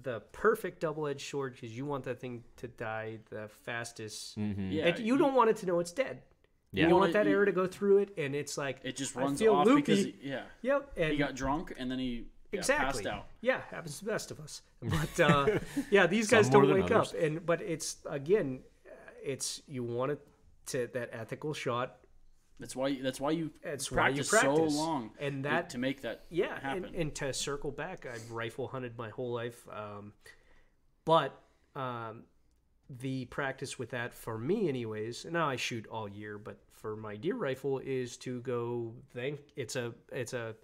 the perfect double-edged sword because you want that thing to die the fastest. Yeah, you don't want it to know it's dead. Yeah. You want that arrow to go through it, and it's like it just runs off loopy. Because and he got drunk and then he passed out. Yeah, happens to the best of us. But these guys don't wake up. But it's again, you want it. To that ethical shot. That's why you practice so long and that to make that happen. And to circle back, I've rifle hunted my whole life, but the practice with that for me, anyways. Now I shoot all year, but for my deer rifle is to go. It's a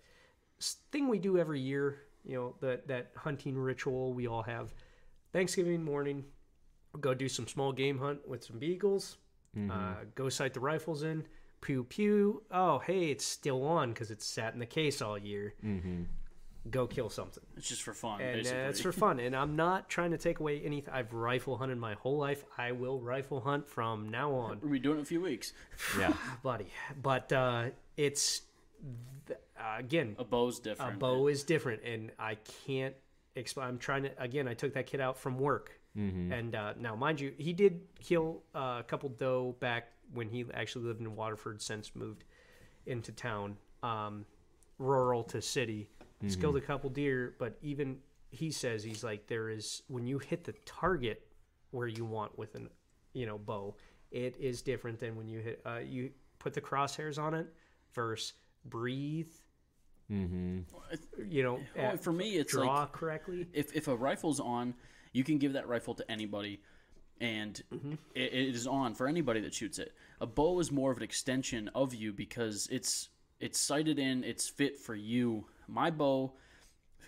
thing we do every year. That hunting ritual we all have. Thanksgiving morning, go do some small game hunt with some beagles. Go sight the rifles in, pew pew. Oh, hey, it's still on because it's sat in the case all year. Go kill something. It's just for fun, and basically. It's for fun, and I'm not trying to take away anything. I've rifle hunted my whole life. I will rifle hunt from now on. We'll be doing it in a few weeks. Yeah, buddy. But it's again, a bow's different. A bow is different, and I can't explain. I'm trying to. Again, I took that kid out from work. And now, mind you, he did kill a couple doe back when he actually lived in Waterford, since moved into town, rural to city. He's killed a couple deer, but even he says, he's like, when you hit the target where you want with an bow, it is different than when you hit you put the crosshairs on it versus breathe. For me, it's draw like correctly. If a rifle's on, you can give that rifle to anybody, and it is on for anybody that shoots it. A bow is more of an extension of you because it's sighted in, it's fit for you. My bow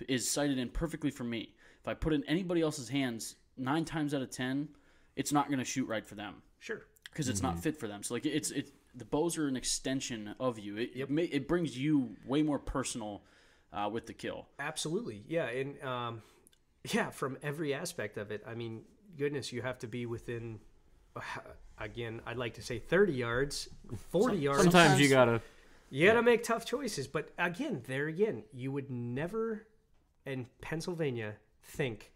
is sighted in perfectly for me. If I put it in anybody else's hands, 9 times out of 10, it's not going to shoot right for them. Sure. Because it's not fit for them. So the bows are an extension of you. It brings you way more personal with the kill. Absolutely. Yeah, and from every aspect of it. I mean, goodness, you have to be within, again, I'd like to say 30 yards, 40 yards. Sometimes you gotta make tough choices. But again, you would never in Pennsylvania think,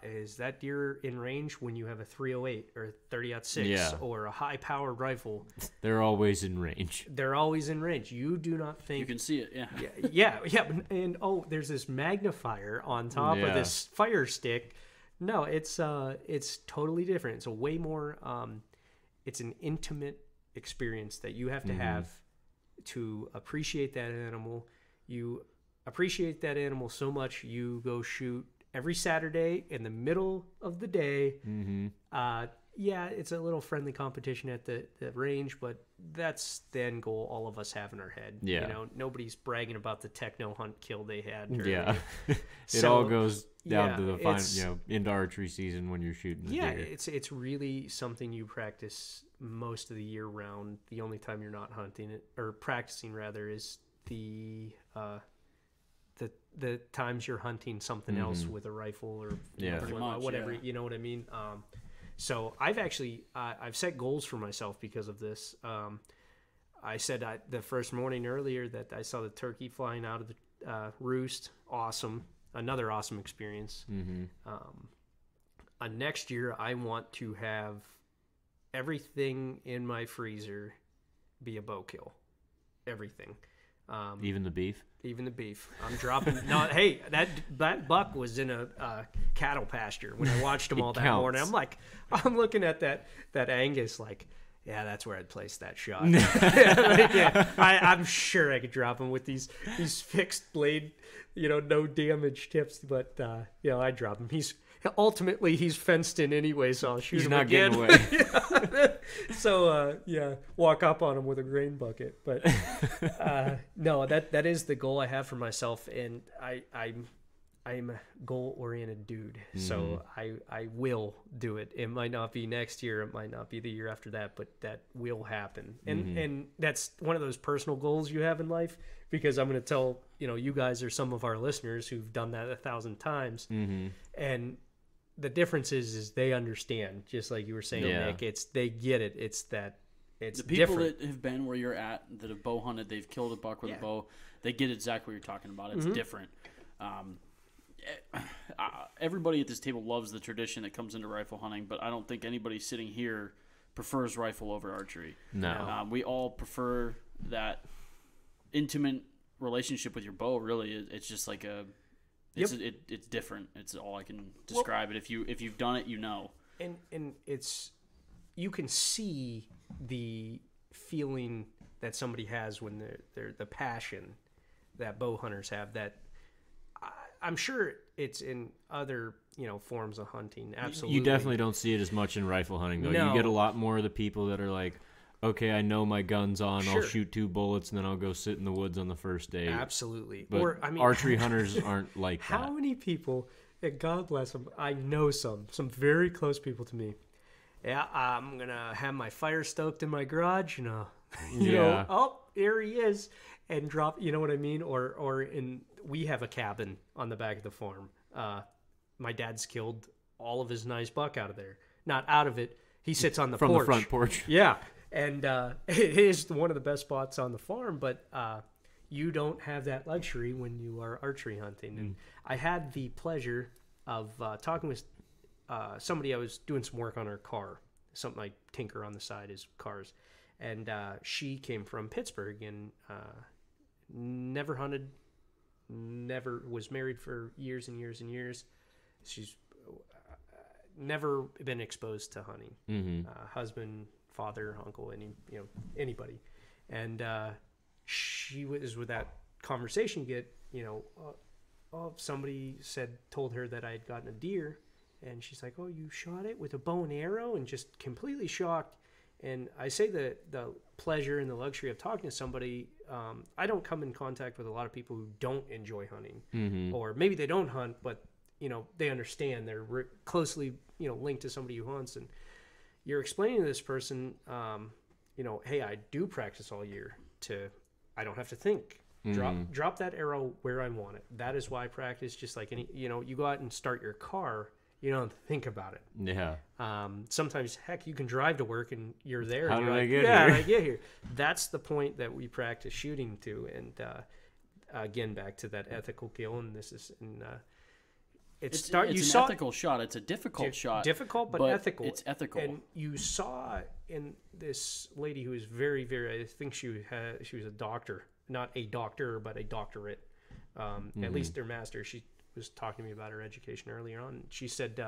is that deer in range when you have a 308 or 30-06 or a high-powered rifle? They're always in range. You do not think... You can see it, yeah. And, there's this magnifier on top of this fire stick. No, it's totally different. It's a way more... it's an intimate experience that you have to have to appreciate that animal. You appreciate that animal so much, you go shoot every Saturday in the middle of the day Yeah, it's a little friendly competition at the range, but that's the end goal all of us have in our head. Yeah. You know, nobody's bragging about the techno hunt kill they had. Yeah. It So, all goes down to the final, it's- into archery season when you're shooting the Yeah, deer. it's really something you practice most of the year round. The only time you're not hunting it, or practicing rather, is the times you're hunting something else with a rifle or Yeah. Pretty flintlock, much, whatever. yeah. You know what I mean? So I've actually I've set goals for myself because of this. I said the first morning earlier that I saw the turkey flying out of the roost. Awesome, another awesome experience. Next year, I want to have everything in my freezer be a bow kill. Everything. Even the beef. Even the beef. I'm dropping. No, hey, that buck was in a cattle pasture when I watched him all that counts. morning. I'm looking at that Angus like, yeah, that's where I'd place that shot. Yeah, I'm sure I could drop him with these fixed blade, no damage tips. But I'd drop him. Ultimately he's fenced in anyway, so I'll shoot He's him not again. getting away. So walk up on him with a grain bucket. But no, that is the goal I have for myself, and I'm a goal oriented dude. So I will do it. It might not be next year, it might not be the year after that, but that will happen. And that's one of those personal goals you have in life, because I'm going to tell you guys are some of our listeners who've done that 1,000 times, and the difference is they understand, just like you were saying, Yeah. Nick. They get it. It's that it's The people different. that have been where you're at, that have bow hunted, they've killed a buck with a bow, they get exactly what you're talking about. It's different. Everybody at this table loves the tradition that comes into rifle hunting, but I don't think anybody sitting here prefers rifle over archery. No. We all prefer that intimate relationship with your bow. Really, it's just like it's different. It's all I can describe it. If you've done it, And it's, you can see the feeling that somebody has when they're the passion that bow hunters have, that I'm sure it's in other forms of hunting. Absolutely. You definitely don't see it as much in rifle hunting, though. No. You get a lot more of the people that are like, okay, I know my gun's on, I'll Sure. shoot 2 bullets, and then I'll go sit in the woods on the first day. Absolutely. But archery hunters aren't like that. How many people, and God bless them, I know some very close people to me. Yeah, I'm going to have my fire stoked in my garage, Yeah. oh, here he is, and drop, you know what I mean? Or we have a cabin on the back of the farm. My dad's killed all of his nice buck out of there. Not out of it. He sits on the From porch. the front porch. Yeah, and it is one of the best spots on the farm, but you don't have that luxury when you are archery hunting. And I had the pleasure of talking with somebody. I was doing some work on her car, something I tinker on the side is cars, and she came from Pittsburgh and never hunted, never was married for years and years and years. She's never been exposed to hunting. Husband, father, uncle, anybody. And she was with that conversation somebody told her that I had gotten a deer, and she's like, oh, you shot it with a bow and arrow, and just completely shocked. And I say the pleasure and the luxury of talking to somebody. I don't come in contact with a lot of people who don't enjoy hunting, or maybe they don't hunt, but they understand. They're closely linked to somebody who hunts, and you're explaining to this person, hey, I do practice all year. I don't have to think. Drop that arrow where I want it. That is why I practice. Just like any, you go out and start your car. You don't have to think about it. Yeah. Sometimes, heck, you can drive to work and you're there. How and did you're I like, get yeah, here? I get here. That's the point that we practice shooting to. And again, back to that ethical kill. And this is it's an ethical shot. It's a difficult shot. Difficult, but ethical. It's ethical. And you saw in this lady who was very, very, I think she was a doctor, not a doctor, but a doctorate. At least their master. She was talking to me about her education earlier on. She said,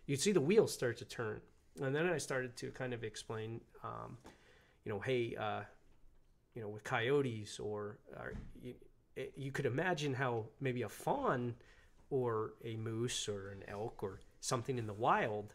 you'd see the wheels start to turn. And then I started to kind of explain, hey, with coyotes or you could imagine how maybe a fawn or a moose or an elk or something in the wild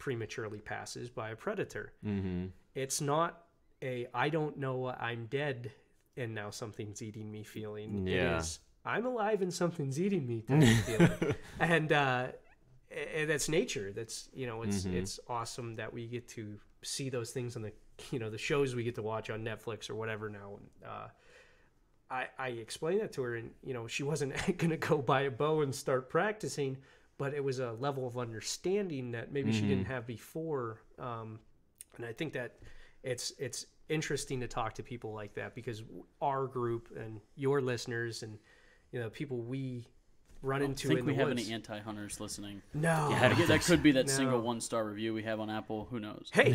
prematurely passes by a predator. Mm-hmm. It's not a I don't know, I'm dead and now something's eating me feeling. Yeah. It is I'm alive and something's eating me type of feeling. And that's nature. That's, it's awesome that we get to see those things on the, the shows we get to watch on Netflix or whatever now. I explained that to her, and, she wasn't going to go buy a bow and start practicing, but it was a level of understanding that maybe she didn't have before. And I think that it's interesting to talk to people like that, because our group and your listeners and, people we run into in the woods. I think we have any anti-hunters listening. No. Yeah, that could be that single 1-star review we have on Apple. Who knows? Hey,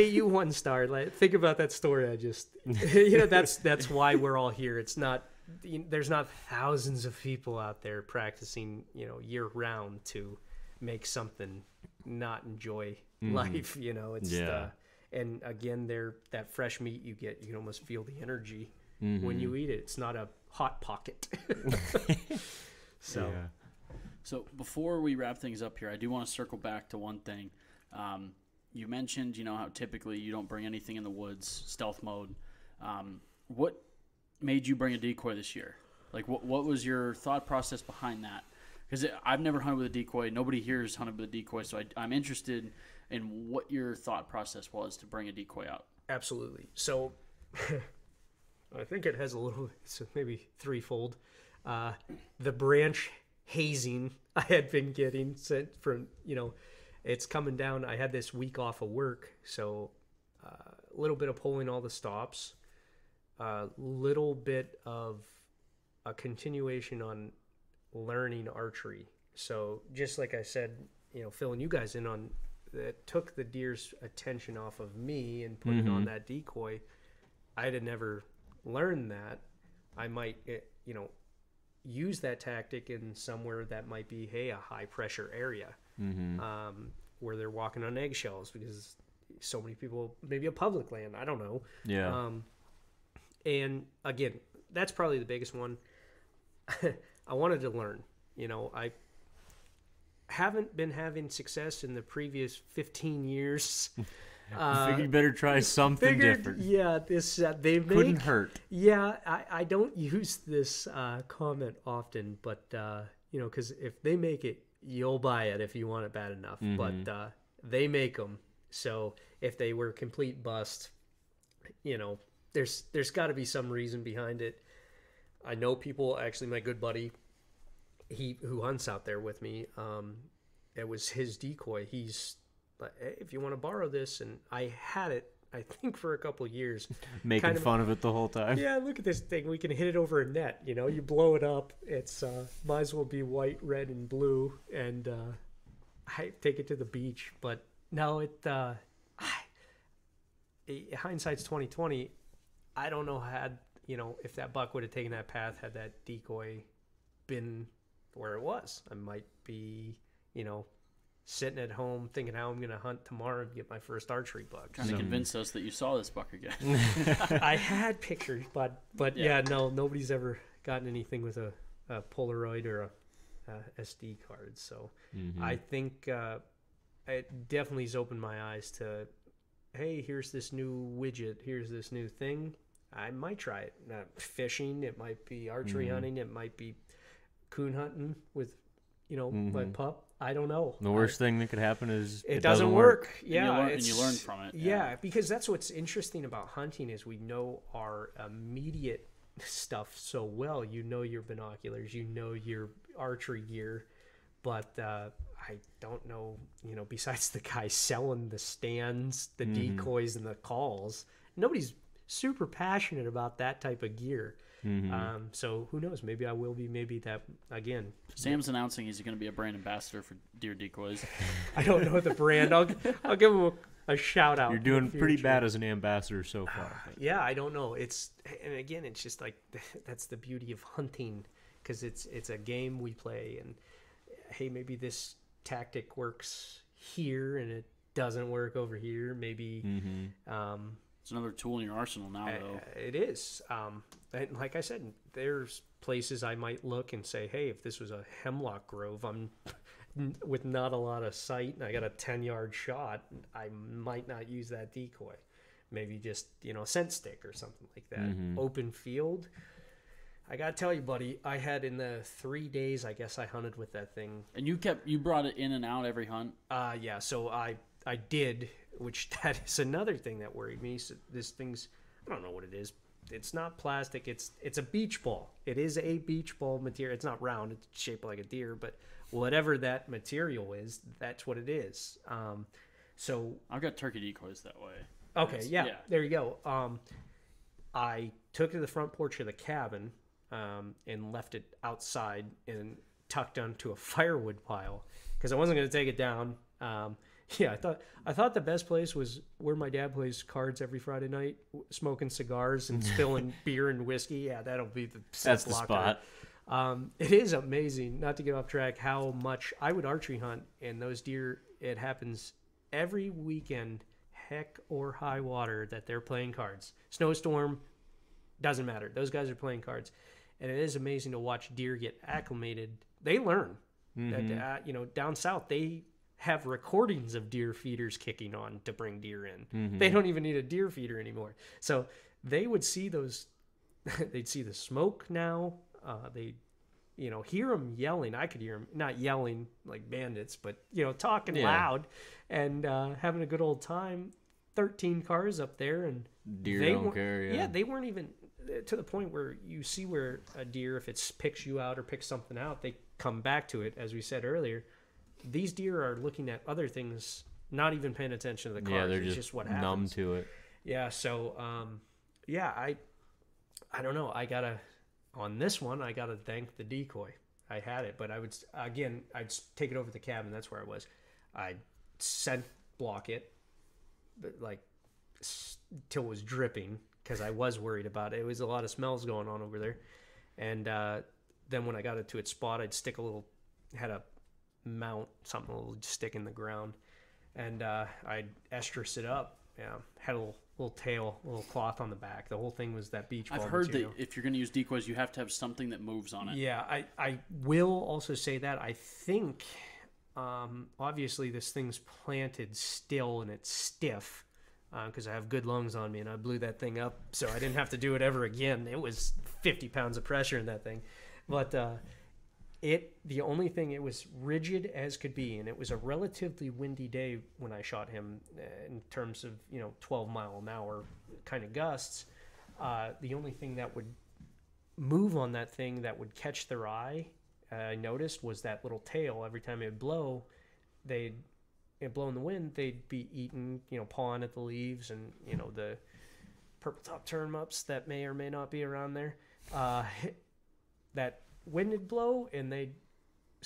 you 1-star. Think about that story I just. That's why we're all here. It's not. There's not thousands of people out there practicing, year round to make something not enjoy life. It's and again, that fresh meat you get, you can almost feel the energy when you eat it. It's not a hot pocket. So before we wrap things up here, I do want to circle back to one thing. You mentioned, how typically you don't bring anything in the woods, stealth mode. What made you bring a decoy this year? Like, what was your thought process behind that? Because I've never hunted with a decoy. Nobody here has hunted with a decoy, so I'm interested in what your thought process was to bring a decoy out. Absolutely. So I think it has it's maybe threefold. The branch hazing I had been getting sent from, it's coming down. I had this week off of work, so a little bit of pulling all the stops, a little bit of a continuation on learning archery. So just like I said, filling you guys in on that, took the deer's attention off of me and put it on that decoy. I had never learned that. I might, use that tactic in somewhere that might be, a high pressure area, where they're walking on eggshells because so many people, maybe a public land, I don't know. Yeah. And again, that's probably the biggest one. I wanted to learn. I haven't been having success in the previous 15 years. Figured you better try something different. Yeah, this they make, couldn't hurt. Yeah, I don't use this comment often, but because if they make it, you'll buy it if you want it bad enough. But they make them, so if they were complete bust, there's got to be some reason behind it. I know people. Actually, my good buddy, who hunts out there with me, it was his decoy. He's like, hey, if you want to borrow this, and I had it, I think, for a couple of years. Making fun of it the whole time. Yeah, look at this thing. We can hit it over a net. You blow it up. It's might as well be white, red, and blue, and I take it to the beach. But no, hindsight's 20/20. I don't know if that buck would have taken that path had that decoy been where it was. I might be, sitting at home thinking how I'm going to hunt tomorrow and get my first archery buck. Trying to convince us that you saw this buck again. I had pictures, but no, nobody's ever gotten anything with a Polaroid or a SD card. So I think it definitely has opened my eyes to, hey, here's this new widget. Here's this new thing. I might try it. Fishing, it might be archery hunting, it might be coon hunting with, my pup. I don't know. The worst thing that could happen is it doesn't work. Yeah, and you learn from it. Yeah, because that's what's interesting about hunting is we know our immediate stuff so well. Your binoculars, your archery gear, but I don't know. Besides the guy selling the stands, the decoys, and the calls, nobody's super passionate about that type of gear. So who knows? Maybe I will be. Maybe that again. Sam's announcing he's going to be a brand ambassador for deer decoys. I don't know the brand. I'll give him a shout out. You're doing pretty bad as an ambassador so far. Yeah, I don't know. It's just like that's the beauty of hunting, because it's a game we play, and hey, maybe this tactic works here and it doesn't work over here. Maybe It's another tool in your arsenal now, though. It is. And like I said, there's places I might look and say, hey, if this was a hemlock grove, I'm with not a lot of sight and I got a 10-yard shot, I might not use that decoy. Maybe just, a scent stick or something like that. Mm-hmm. Open field. I got to tell you, buddy, I had in the 3 days, I guess I hunted with that thing. And you brought it in and out every hunt? Yeah, so I did, which that is another thing that worried me. So this thing's, I don't know what it is. It's not plastic. It's a beach ball. It is a beach ball material. It's not round. It's shaped like a deer, but whatever that material is, that's what it is. So I've got turkey decoys that way. Okay, yeah, there you go. I took it to the front porch of the cabin and left it outside and tucked onto a firewood pile because I wasn't going to take it down. Yeah, I thought the best place was where my dad plays cards every Friday night, smoking cigars and spilling beer and whiskey. Yeah, that'll be that's the spot. It is amazing, not to get off track, how much I would archery hunt, and those deer, it happens every weekend, heck or high water, that they're playing cards. Snowstorm, doesn't matter. Those guys are playing cards. And it is amazing to watch deer get acclimated. They learn that, down south, they have recordings of deer feeders kicking on to bring deer in. They don't even need a deer feeder anymore. So they would see those, they'd see the smoke now. They, hear them yelling. I could hear them, not yelling like bandits, but, talking loud and having a good old time. 13 cars up there, and deer they don't care. Yeah, they weren't even to the point where you see where a deer, if it picks you out or picks something out, they come back to it. As we said earlier, these deer are looking at other things, not even paying attention to the cars. Yeah, they're it's just what happens. numb to it. Yeah, so I don't know. On this one, I gotta thank the decoy. I had it, but I'd take it over to the cabin. That's where I was. I'd scent block it, but till it was dripping, because I was worried about it. It was a lot of smells going on over there. And then when I got it to its spot, I'd stick had a mount, something, a little stick in the ground, and I'd estrus it up. Yeah, had a little tail, a little cloth on the back. The whole thing was that beach ball I've heard material. that if you're going to use decoys, you have to have something that moves on it. Yeah, I will also say that I think, obviously this thing's planted still and it's stiff, because I have good lungs on me and I blew that thing up, so I didn't have to do it ever again. It was 50 pounds of pressure in that thing. But the only thing, it was rigid as could be, and it was a relatively windy day when I shot him in terms of 12 mile an hour kind of gusts. The only thing that would move on that thing that would catch their eye, I noticed, was that little tail. Every time it would blow, it'd blow in the wind, they'd be eating, pawing at the leaves and the purple top turnips that may or may not be around there. That wind would blow and they'd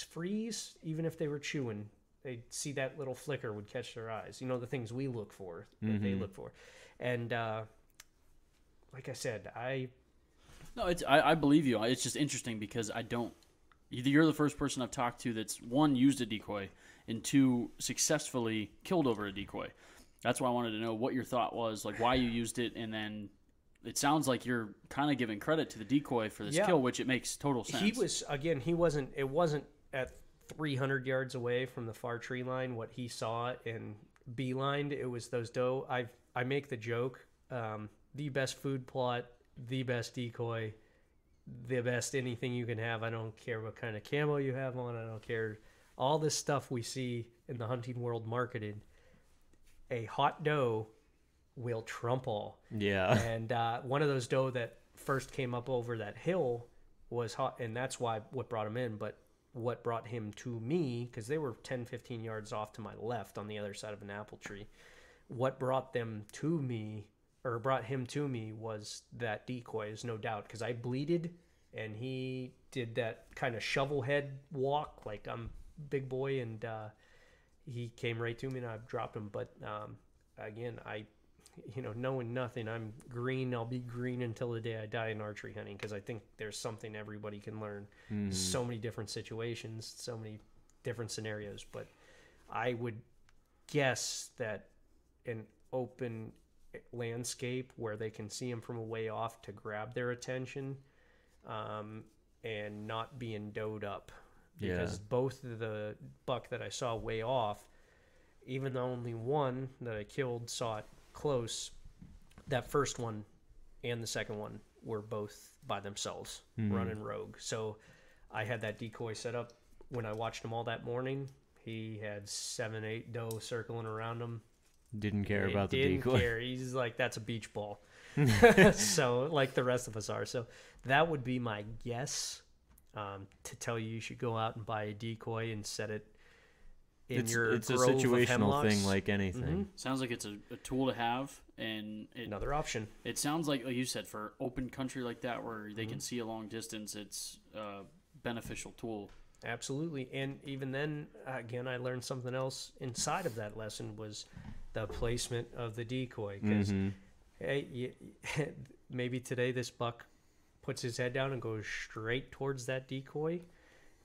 freeze. Even if they were chewing, they'd see that little flicker would catch their eyes. The things we look for, that they look for. And like I said, I believe you. It's just interesting because you're the first person I've talked to that's, one, used a decoy, and two, successfully killed over a decoy. That's why I wanted to know what your thought was, like why you used it, and then it sounds like you're kind of giving credit to the decoy for this kill, which it makes total sense. It wasn't at 300 yards away from the far tree line what he saw and beelined. It was those doe. I make the joke, the best food plot, the best decoy, the best anything you can have. I don't care what kind of camo you have on. I don't care. All this stuff we see in the hunting world marketed, a hot doe will trump all. Yeah. And one of those doe that first came up over that hill was hot, and that's what brought him in. But what brought him to me, because they were 10, 15 yards off to my left on the other side of an apple tree, what brought him to me was that decoy, is no doubt, because I bleeded and he did that kind of shovel head walk like I'm big boy, and he came right to me and I dropped him. But again, knowing nothing, I'm green. I'll be green until the day I die in archery hunting, because I think there's something everybody can learn. So many different situations, so many different scenarios. But I would guess that an open landscape where they can see them from a way off to grab their attention, and not being doed up. Because both of the buck that I saw way off, even though only one that I killed saw it close, that first one and the second one were both by themselves, running rogue. So I had that decoy set up. When I watched him all that morning, he had 7, 8 doe circling around him. Didn't care about the Didn't decoy. care. He's like, that's a beach ball. So, like the rest of us are. So that would be my guess, to tell you should go out and buy a decoy and set it in your It's a grove of situational hemlocks. thing like anything. Sounds like it's a tool to have, and Another option. it sounds like you said, for open country like that where they can see a long distance, it's a beneficial tool. Absolutely. And even then, again, I learned something else inside of that lesson was the placement of the decoy. Because hey, maybe today this buck puts his head down and goes straight towards that decoy,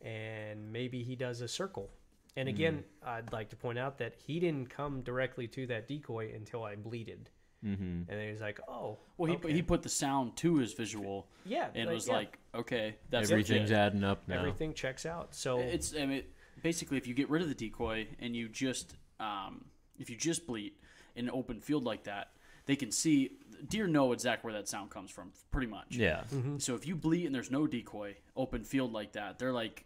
and maybe he does a circle. And again, I'd like to point out that he didn't come directly to that decoy until I bleated. And then he was like, "Oh, Well, okay." he put the sound to his visual, Yeah, and was yeah. like, okay, that's Everything's legit. adding up now. Everything checks out. So It's basically, if you get rid of the decoy and you just if you just bleat in an open field like that, they can see, deer know exactly where that sound comes from, pretty much. Yeah. So if you bleat and there's no decoy, open field like that, they're like,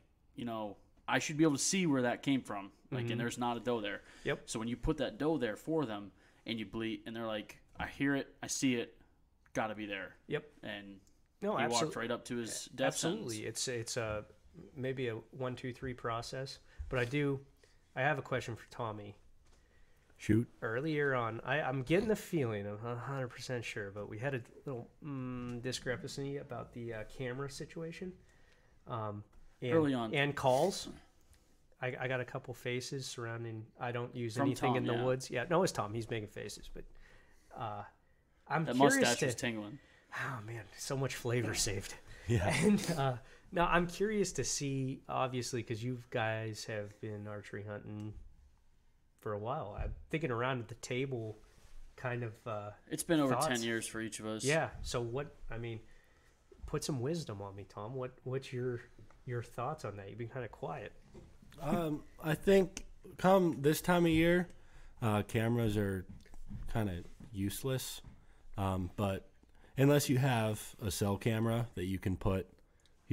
I should be able to see where that came from, like, and there's not a doe there. Yep. So when you put that doe there for them and you bleat, and they're like, I hear it, I see it, gotta be there. Yep. And No, he absolutely. walked right up to his death Absolutely. sentence. It's a maybe a 1, 2, 3 process. But I have a question for Tommy. Shoot. Earlier on, I'm getting the feeling, I'm not 100% sure, but we had a little discrepancy about the camera situation. And, Early on. And calls. I got a couple faces surrounding, I don't use From anything Tom, in the yeah. woods. Yeah, no, it's Tom. He's making faces. But I'm That curious mustache to, was tingling. oh, man, so much flavor saved. Yeah. And now I'm curious to see, obviously, because you guys have been archery hunting for a while. I'm thinking around at the table, kind of. It's been over Thoughts? 10 years for each of us. Yeah. So put some wisdom on me, Tom. What's your thoughts on that? You've been kind of quiet. I think come this time of year, cameras are kind of useless. But unless you have a cell camera that you can put,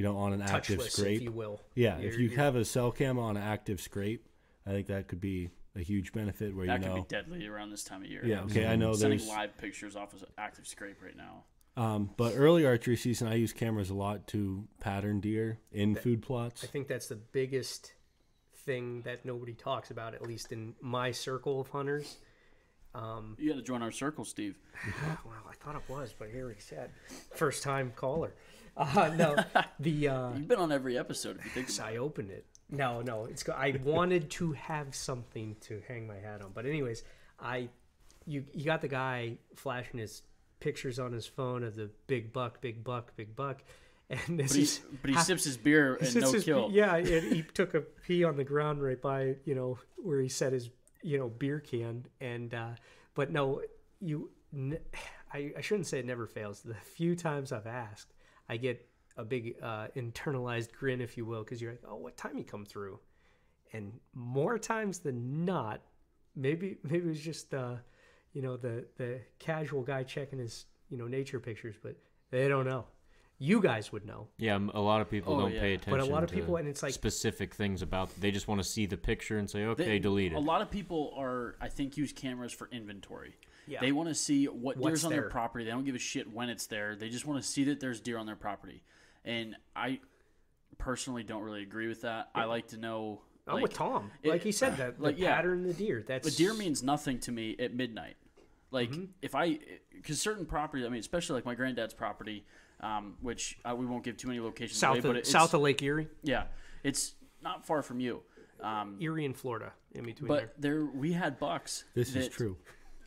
on an active Touchless, scrape. if you will. Yeah, if you have a cell cam on an active scrape, I think that could be a huge benefit where That could be deadly around this time of year. Yeah, okay, I know Sending there's live pictures off of active scrape right now. but early archery season I use cameras a lot to pattern deer in food plots. I think that's the biggest thing that nobody talks about, at least in my circle of hunters. You got to join our circle, Steve. Well, I thought it was, but here he said, first time caller. No, You've been on every episode, if you think about I opened it. No, I wanted to have something to hang my hat on, but anyways, you got the guy flashing his pictures on his phone of the big buck, and this it. But he sips his beer and no kill. Yeah, and he took a pee on the ground right by where he set his beer can, and but no, I shouldn't say it never fails. The few times I've asked, I get a big internalized grin, if you will, because you're like, oh, what time he come through? And more times than not, maybe it was just the casual guy checking his nature pictures, but they don't know. You guys would know. Yeah, a lot of people don't pay attention. But a lot of to people, and it's like specific things about. They just want to see the picture and say, "Okay, delete it." A lot of people I think, use cameras for inventory. Yeah. They want to see what What's deer's on their there. property. They don't give a shit when it's there. They just want to see that there's deer on their property. And I personally don't really agree with that. I like to know. I'm with Tom. it- Like he said, that the like, yeah. pattern of the deer. That's But deer means nothing to me at midnight. Like, because certain property, especially like my granddad's property, which we won't give too many locations away, but it's south of Lake Erie. Yeah, it's not far from you. Erie and Florida, in between But we had bucks. This is that- true.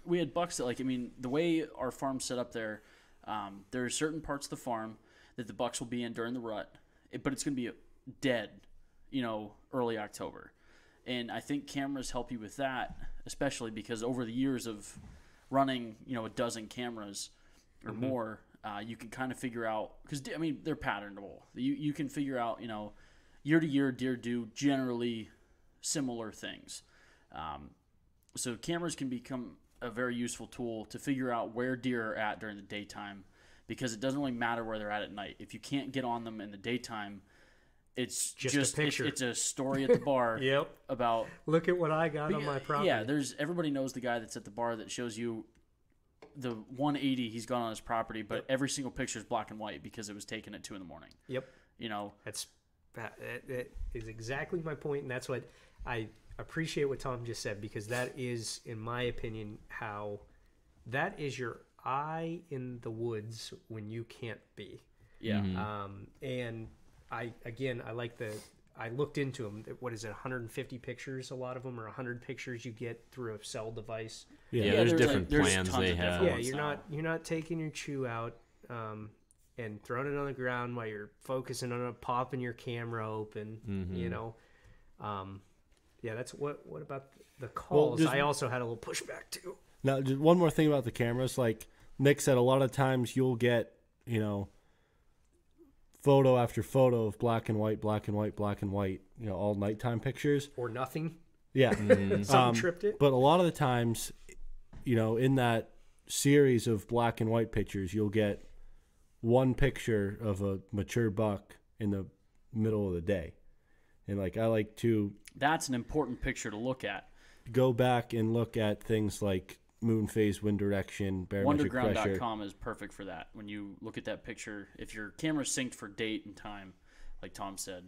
We had bucks that, the way our farm's set up there, there are certain parts of the farm that the bucks will be in during the rut, but it's going to be dead, early October. And I think cameras help you with that, especially because over the years of running, a dozen cameras or more, you can kind of figure out, because I mean they're patternable. You can figure out, year to year deer do generally similar things. So cameras can become a very useful tool to figure out where deer are at during the daytime, because it doesn't really matter where they're at night. If you can't get on them in the daytime, it's just a picture. It's a story at the bar. Yep. About look at what I got on my property. Yeah, everybody knows the guy that's at the bar that shows you the 180 he's got on his property, but every single picture is black and white because it was taken at 2 a.m. Yep. That is exactly my point, and that's what I appreciate what Tom just said, because that is, in my opinion, how that is your eye in the woods when you can't be. Yeah. And I looked into them. What is it, 150 pictures? A lot of them are 100 pictures you get through a cell device. Yeah, there's different plans they have. Yeah, you're not taking your chew out and throwing it on the ground while you're focusing on it, popping your camera open. Yeah, that's what about the calls? Well, I also had a little pushback too. Now, just one more thing about the cameras. Like Nick said, a lot of times you'll get, photo after photo of black and white, all nighttime pictures. Or nothing. Yeah. Something tripped it. But a lot of the times, in that series of black and white pictures, you'll get one picture of a mature buck in the middle of the day. And I like to... That's an important picture to look at. Go back and look at things like moon phase, wind direction, barometric pressure. Wonderground.com is perfect for that. When you look at that picture, if your camera's synced for date and time, like Tom said,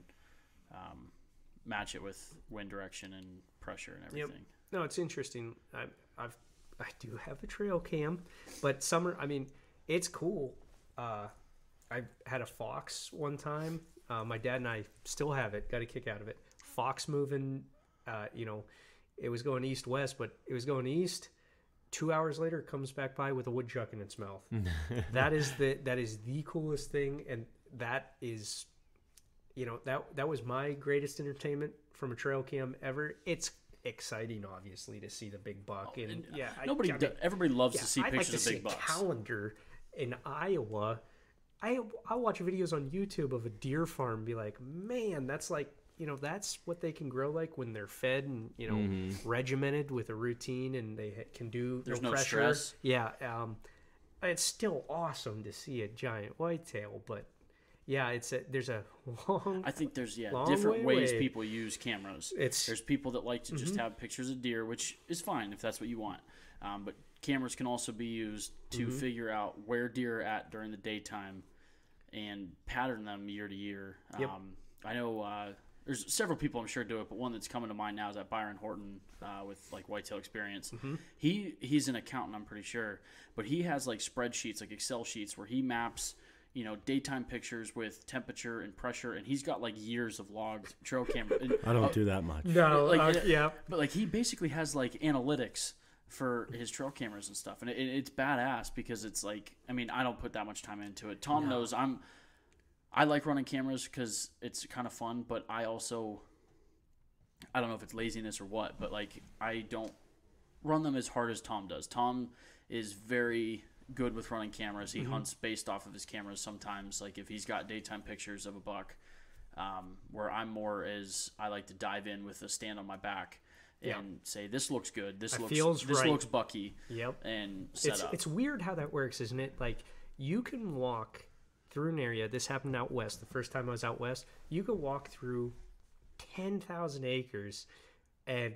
match it with wind direction and pressure and everything. Yep. No, it's interesting. I do have a trail cam, but summer, it's cool. I had a fox one time. My dad and I still have it. Got a kick out of it. Fox moving, it was going east-west, but it was going east. 2 hours later, it comes back by with a woodchuck in its mouth. That is the coolest thing, and that is, that was my greatest entertainment from a trail cam ever. It's exciting, obviously, to see the big buck, and everybody loves to see pictures of big bucks. Calendar in Iowa. I watch videos on YouTube of a deer farm and be like, man, that's like, that's what they can grow like when they're fed and, regimented with a routine and they can do There's no pressure. Stress. Yeah. It's still awesome to see a giant whitetail, but yeah, there's a long... I think there's, different ways people use cameras. There's people that like to just have pictures of deer, which is fine if that's what you want. But cameras can also be used to figure out where deer are at during the daytime and pattern them year to year. Yep. I know there's several people I'm sure do it, but one that's coming to mind now is that Byron Horton with like whitetail experience. He's an accountant, I'm pretty sure, but he has like spreadsheets, like Excel sheets, where he maps daytime pictures with temperature and pressure, and he's got like years of logs, trail camera. And, I don't do that much. No, yeah. But like he basically has like analytics for his trail cameras and stuff, and it's badass because it's like, I don't put that much time into it. Tom knows I like running cameras because it's kind of fun, but I don't know if it's laziness or what, but like I don't run them as hard as Tom does. Tom is very good with running cameras. He hunts based off of his cameras sometimes, like if he's got daytime pictures of a buck, where I'm more as I like to dive in with a stand on my back and say, this looks good, this looks bucky. Yep. And set up. It's weird how that works, isn't it? Like you can walk through an area. This happened out west. The first time I was out west, you could walk through 10,000 acres, and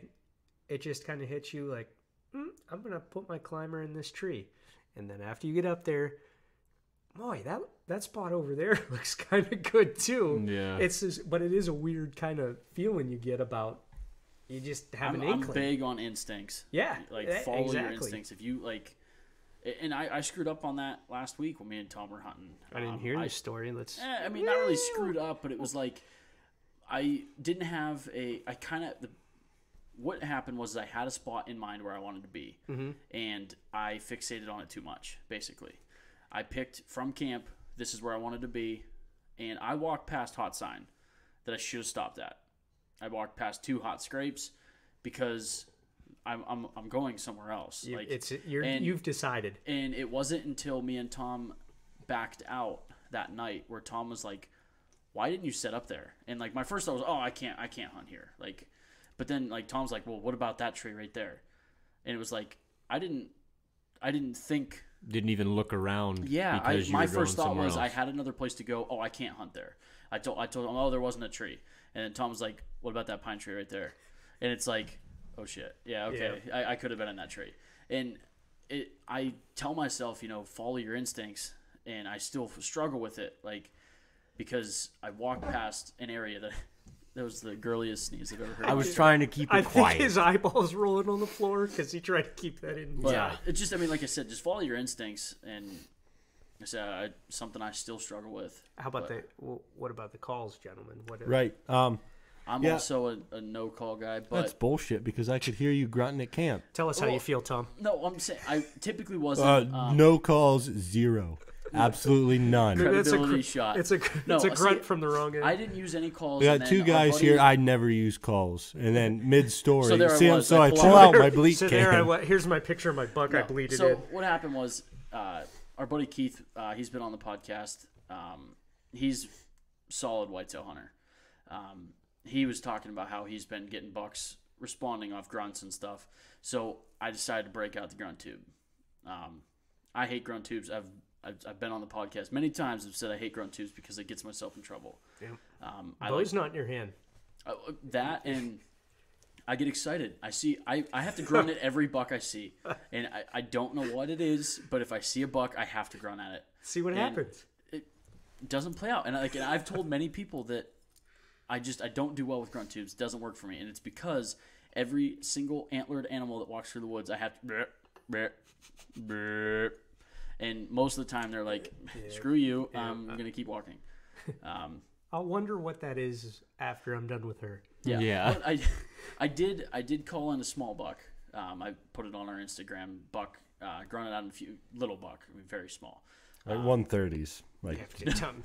it just kind of hits you like, I'm gonna put my climber in this tree, and then after you get up there, boy, that spot over there looks kind of good too. Yeah, but it is a weird kind of feeling you get about. You just have an inkling. I'm big on instincts. Yeah, like follow your instincts. If you like, and I screwed up on that last week when me and Tom were hunting. I didn't hear this story. Not really screwed up, but it was like I didn't have what happened was I had a spot in mind where I wanted to be, and I fixated on it too much. Basically, I picked from camp. This is where I wanted to be, and I walked past hot sign that I should have stopped at. I walked past 2 hot scrapes because I'm going somewhere else. You've decided. And it wasn't until me and Tom backed out that night where Tom was like, "Why didn't you set up there?" And like my first thought was, "Oh, I can't hunt here." Like, but then like Tom's like, "Well, what about that tree right there?" And it was like I didn't think. Didn't even look around. Yeah, my first thought was else. I had another place to go. Oh, I can't hunt there. I told him, oh, there wasn't a tree. And then Tom was like, what about that pine tree right there? And it's like, oh shit, yeah, okay, yeah. I could have been in that tree. And I tell myself, follow your instincts, and I still struggle with it, like because I walked past an area that was the girliest sneeze I've ever heard. I was trying to keep it quiet. I think his eyeballs rolling on the floor because he tried to keep that in. But yeah, it's just, like I said, just follow your instincts, and it's something I still struggle with. How about what about the calls, gentlemen? Right. I'm also a no call guy, but that's bullshit because I could hear you grunting at camp. Tell us how you feel, Tom. No, I'm saying I typically wasn't. No calls, 0. Absolutely none. Credibility shot. It's a grunt from the wrong end. I didn't use any calls. We got 2 guys here. I never use calls, and then mid-story, so I pull out my bleat can. Here's my picture of my buck. I bleated so in. What happened was, our buddy Keith, he's been on the podcast. He's solid whitetail hunter. He was talking about how he's been getting bucks responding off grunts and stuff. So I decided to break out the grunt tube. I hate grunt tubes. I've been on the podcast many times. I've said I hate grunt tubes because it gets myself in trouble. Yeah. Bow's not in your hand. That, and I get excited. I have to grunt at every buck I see, and I don't know what it is, but if I see a buck, I have to grunt at it. See what happens. It doesn't play out, and I've told many people that I don't do well with grunt tubes. It doesn't work for me, and it's because every single antlered animal that walks through the woods, I have to bleh, bleh, bleh. And most of the time, they're like, "Screw you! I'm gonna keep walking." I'll wonder what that is after I'm done with her. Yeah. I did call in a small buck. I put it on our Instagram. Buck grunted out a few little buck, very small. Like 130s,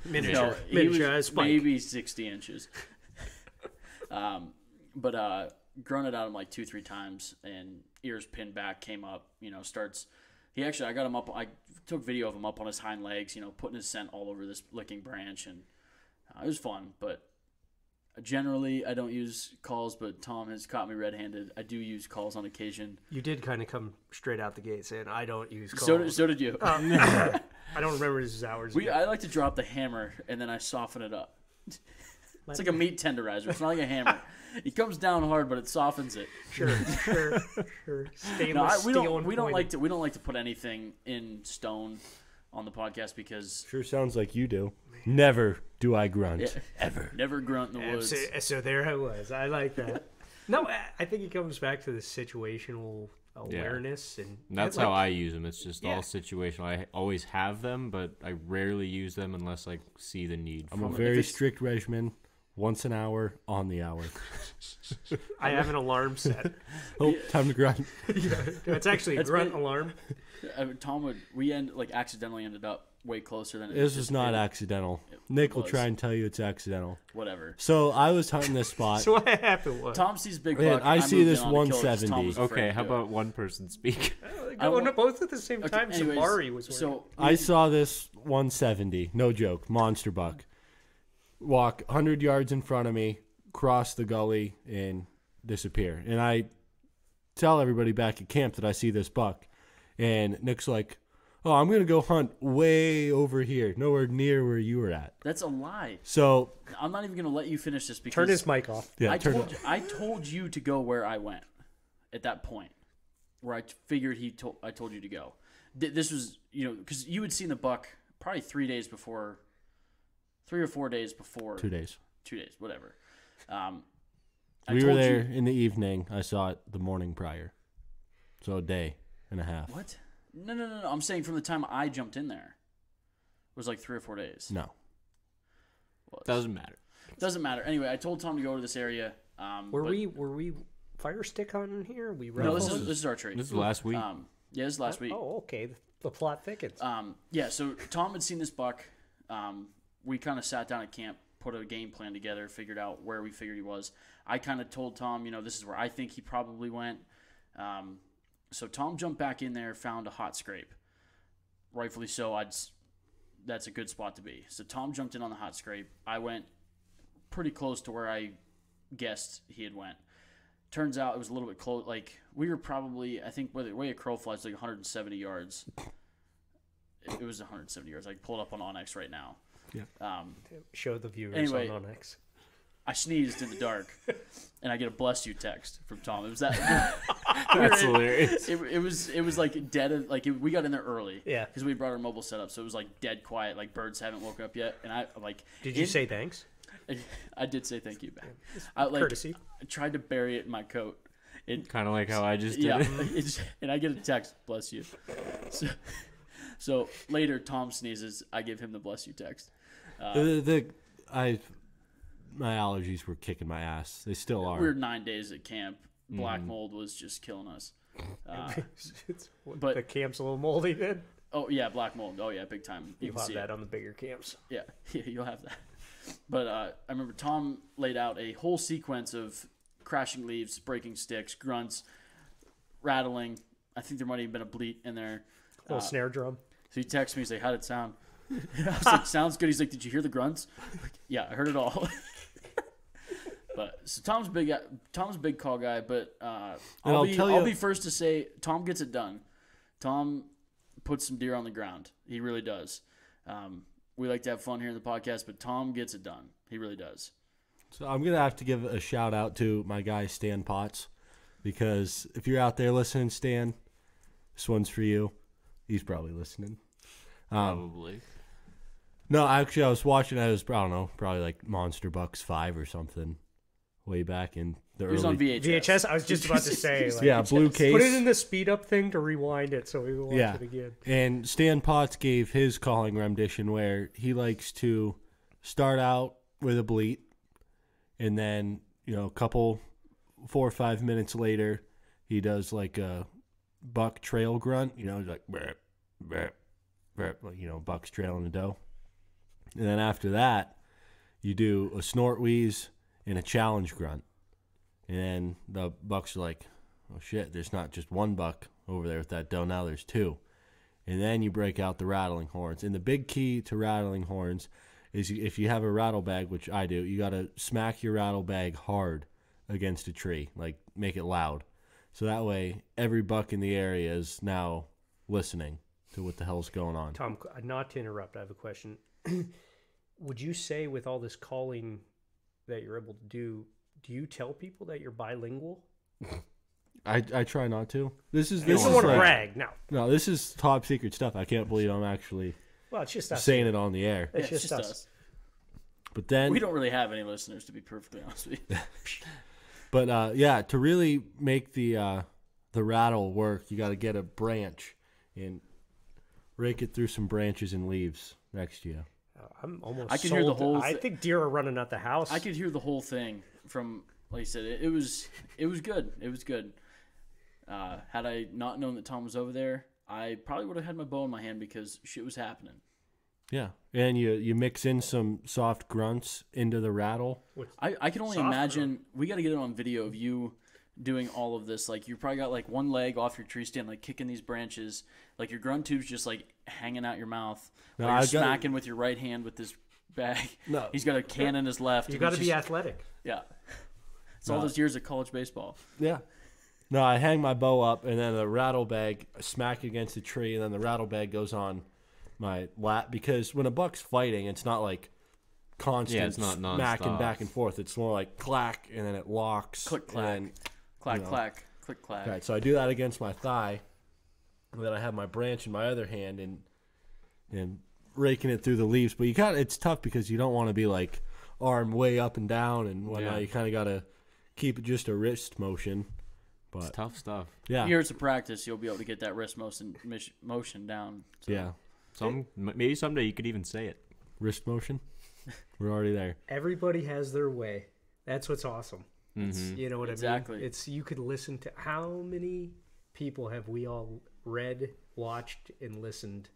miniature spike. Maybe 60 inches. But grunted at him like 2-3 times, and ears pinned back, came up. Starts. I got him up. I took video of him up on his hind legs, putting his scent all over this licking branch, and it was fun. But generally, I don't use calls, but Tom has caught me red-handed. I do use calls on occasion. You did kind of come straight out the gate saying, I don't use calls. So did you. I don't remember his hours. I like to drop the hammer, and then I soften it up. It's like a meat tenderizer. It's not like a hammer. It comes down hard, but it softens it. Sure. Stainless steel. We don't like to put anything in stone on the podcast because sure sounds like you do. Never do I grunt. Ever. Never grunt in the woods. So there I was. I like that. No, I think it comes back to the situational awareness, and that's how I use them. It's just all situational. I always have them, but I rarely use them unless I see the need. I'm a very strict regimen. Once an hour, on the hour. I have an alarm set. Time to grunt. It's actually a grunt alarm. Tom accidentally ended up way closer than it This is not accidental. Nick will try and tell you it's accidental. Whatever. So I was hunting this spot. So what happened was Tom sees big buck. I see this 170. Okay, how about one person speak? Going both at the same time. Anyways, Samari was so I saw this 170. No joke. Monster buck. Walk 100 yards in front of me, cross the gully, and disappear. And I tell everybody back at camp that I see this buck. And Nick's like, oh, I'm going to go hunt way over here, nowhere near where you were at. That's a lie. So I'm not even going to let you finish this because turn his mic off. Yeah, I told you to go where I went at that point, where I figured I told you to go. This was, because you had seen the buck probably 3 days before. 3 or 4 days before. 2 days. 2 days, whatever. We were there in the evening. I saw it the morning prior. So a day and a half. What? No. I'm saying from the time I jumped in there. It was like 3 or 4 days. No. Doesn't matter. Doesn't matter. Anyway, I told Tom to go to this area. Were we fire stick hunting here? No, this is archery. This is last week. This is last week. Oh, okay. The plot thickens. So Tom had seen this buck. We kind of sat down at camp, put a game plan together, figured out where we figured he was. I kind of told Tom, this is where I think he probably went. So Tom jumped back in there, found a hot scrape. Rightfully so. That's a good spot to be. So Tom jumped in on the hot scrape. I went pretty close to where I guessed he had went. Turns out it was a little bit close. Like, we were probably, I think, where the way a crow flies, like 170 yards. It was 170 yards. I can pull it up on Onyx right now. Yeah. Show the viewers Anyway, on Onyx. I sneezed in the dark, and I get a bless you text from Tom. It was that. That's hilarious. It was like dead. Like we got in there early. Yeah. Because we brought our mobile setup, so it was like dead quiet. Like birds haven't woken up yet, and I like. Did you say thanks? I did say thank you back. Courtesy. I tried to bury it in my coat. Kind of like how I just did Yeah, it. and I get a text, bless you. So later, Tom sneezes. I give him the bless you text. My allergies were kicking my ass. They still are. We were 9 days at camp. Black mold was just killing us. But the camp's a little moldy then. oh yeah, black mold. Oh yeah, big time. You'll can have see that it. on the bigger camps. Yeah, you'll have that. But I remember Tom laid out a whole sequence of crashing leaves, breaking sticks, grunts, rattling. I think there might have even been a bleat in there. Little snare drum. So he texts me, he's like, how'd it sound? I was like, sounds good. He's like, did you hear the grunts? I'm like, yeah, I heard it all. But so Tom's a big call guy, but I'll be first to say Tom gets it done. Tom puts some deer on the ground. He really does. We like to have fun here in the podcast, but Tom gets it done. He really does. So I'm gonna have to give a shout out to my guy Stan Potts, because if you're out there listening, Stan, this one's for you. He's probably listening. Probably. No, actually, I was watching. I don't know, probably like Monster Bucks 5 or something, way back in the He was on early. VHS. I was just about to say. Like, Yeah, blue case. Put it in the speed up thing to rewind it so we can watch it again. And Stan Potts gave his calling rendition where he likes to start out with a bleat, and then a couple 4 or 5 minutes later, he does like a buck trail grunt. He's like burp, burp, burp, like buck's trailing the doe. And then after that, you do a snort wheeze and a challenge grunt. And then the bucks are like, oh shit, there's not just one buck over there with that doe, now there's two. And then you break out the rattling horns. And the big key to rattling horns is if you have a rattle bag, which I do, you got to smack your rattle bag hard against a tree, like make it loud. So that way every buck in the area is now listening to what the hell's going on. Tom, not to interrupt, I have a question. Would you say with all this calling that you're able to do you tell people that you're bilingual? I try not to. This is I don't want to like, brag. No, this is top secret stuff. I can't believe I'm actually It's just us. saying it on the air. It's Yeah, just us. But then We don't really have any listeners, to be perfectly honest with you. But yeah, to really make the rattle work, you got to get a branch and rake it through some branches and leaves next to you. I'm almost I can sold. hear the whole I think deer are running out the house. I could hear the whole thing from, like you said, it was good. It was good. Had I not known that Tom was over there, I probably would have had my bow in my hand because shit was happening. Yeah, and you mix in some soft grunts into the rattle. I can only imagine. We got to get it on video of you doing all of this. Like, you probably got like one leg off your tree stand, like kicking these branches. Like your grunt tube's just like hanging out your mouth. No, while you're smacking with your right hand with this bag. No. He's got a can in his left. You and got to he's be just- athletic. Yeah. It's all those years of college baseball. Yeah. No, I hang my bow up, and then the rattle bag smack against the tree, and then the rattle bag goes on my lap, because when a buck's fighting, it's not like constant Yeah, it's not smacking nonstop. back and forth. It's more like clack, and then it locks. Click, clack. and then- Clack, You know. clack. Click, clack. Right, so I do that against my thigh, and then I have my branch in my other hand and raking it through the leaves. But it's tough because you don't want to be like arm way up and down and whatnot. Yeah. You kind of got to keep it just a wrist motion. It's But tough stuff. yeah, Years of practice, you'll be able to get that wrist motion down. So. yeah, Maybe someday you could even say it. wrist motion. We're already there. Everybody has their way. That's what's awesome. Mm-hmm. You know what Exactly. I mean? It's you could listen to how many people have we all read, watched, and listened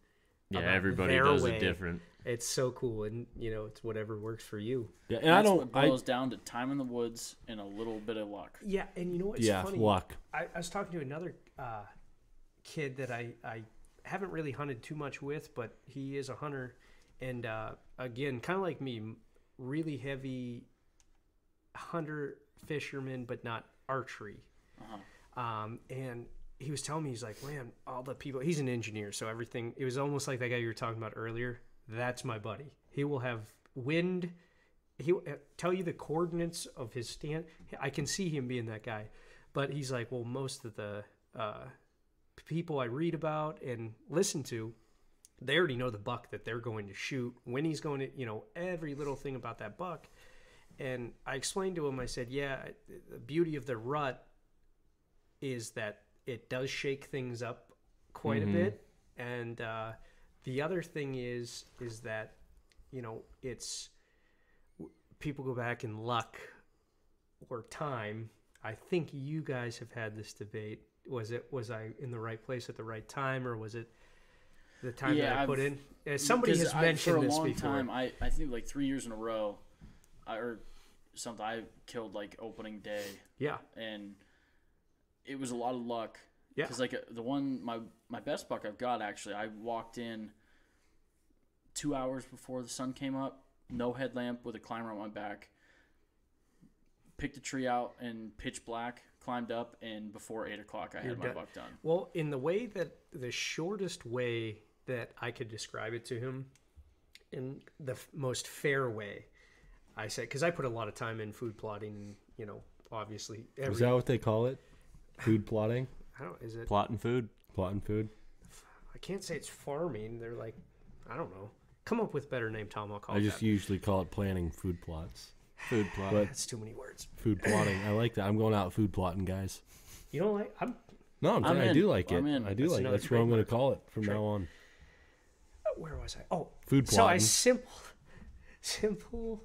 Yeah, about everybody their does way. it different. It's so cool, and it's whatever works for you. Yeah, and That's what boils down to time in the woods and a little bit of luck. Yeah, and you know what's funny? luck. I was talking to another kid that I haven't really hunted too much with, but he is a hunter, and again, kind of like me, really heavy hunter fisherman, but not archery. And he was telling me, he's like, man, all the people. He's an engineer, so everything. It was almost like that guy you were talking about earlier. That's my buddy. He will have wind. He'll tell you the coordinates of his stand. I can see him being that guy, but he's like, well, most of the people I read about and listen to, they already know the buck that they're going to shoot, when he's going to, every little thing about that buck. And I explained to him, I said, yeah, the beauty of the rut is that it does shake things up quite a bit. And the other thing is that, it's people go back in luck or time. I think you guys have had this debate. Was I in the right place at the right time, or was it the time that I put in? Somebody has mentioned this before. For a long time, I think like 3 years in a row, or something, I killed like opening day. Yeah. And it was a lot of luck. Yeah. Because like the one, my best buck I've got, actually, I walked in 2 hours before the sun came up, no headlamp, with a climber on my back, picked a tree out in pitch black, climbed up, and before 8 o'clock I had my buck done. Well, in the way that the shortest way that I could describe it to him, in the most fair way, I said, because I put a lot of time in food plotting, obviously. Is that what they call it? Food plotting? I don't. Is it Plotting food. Plotting food? I can't say it's farming. They're like, I don't know. Come up with a better name, Tom. I'll call it I just that. usually call it planning food plots. Food plot. But That's too many words. food plotting. I like that. I'm going out food plotting, guys. You know, I'm No, I'm saying I do like it. I'm in. I do That's like it. another That's what I'm going to trademark. call it from now on. where was I? Oh, Food so I plotting. simple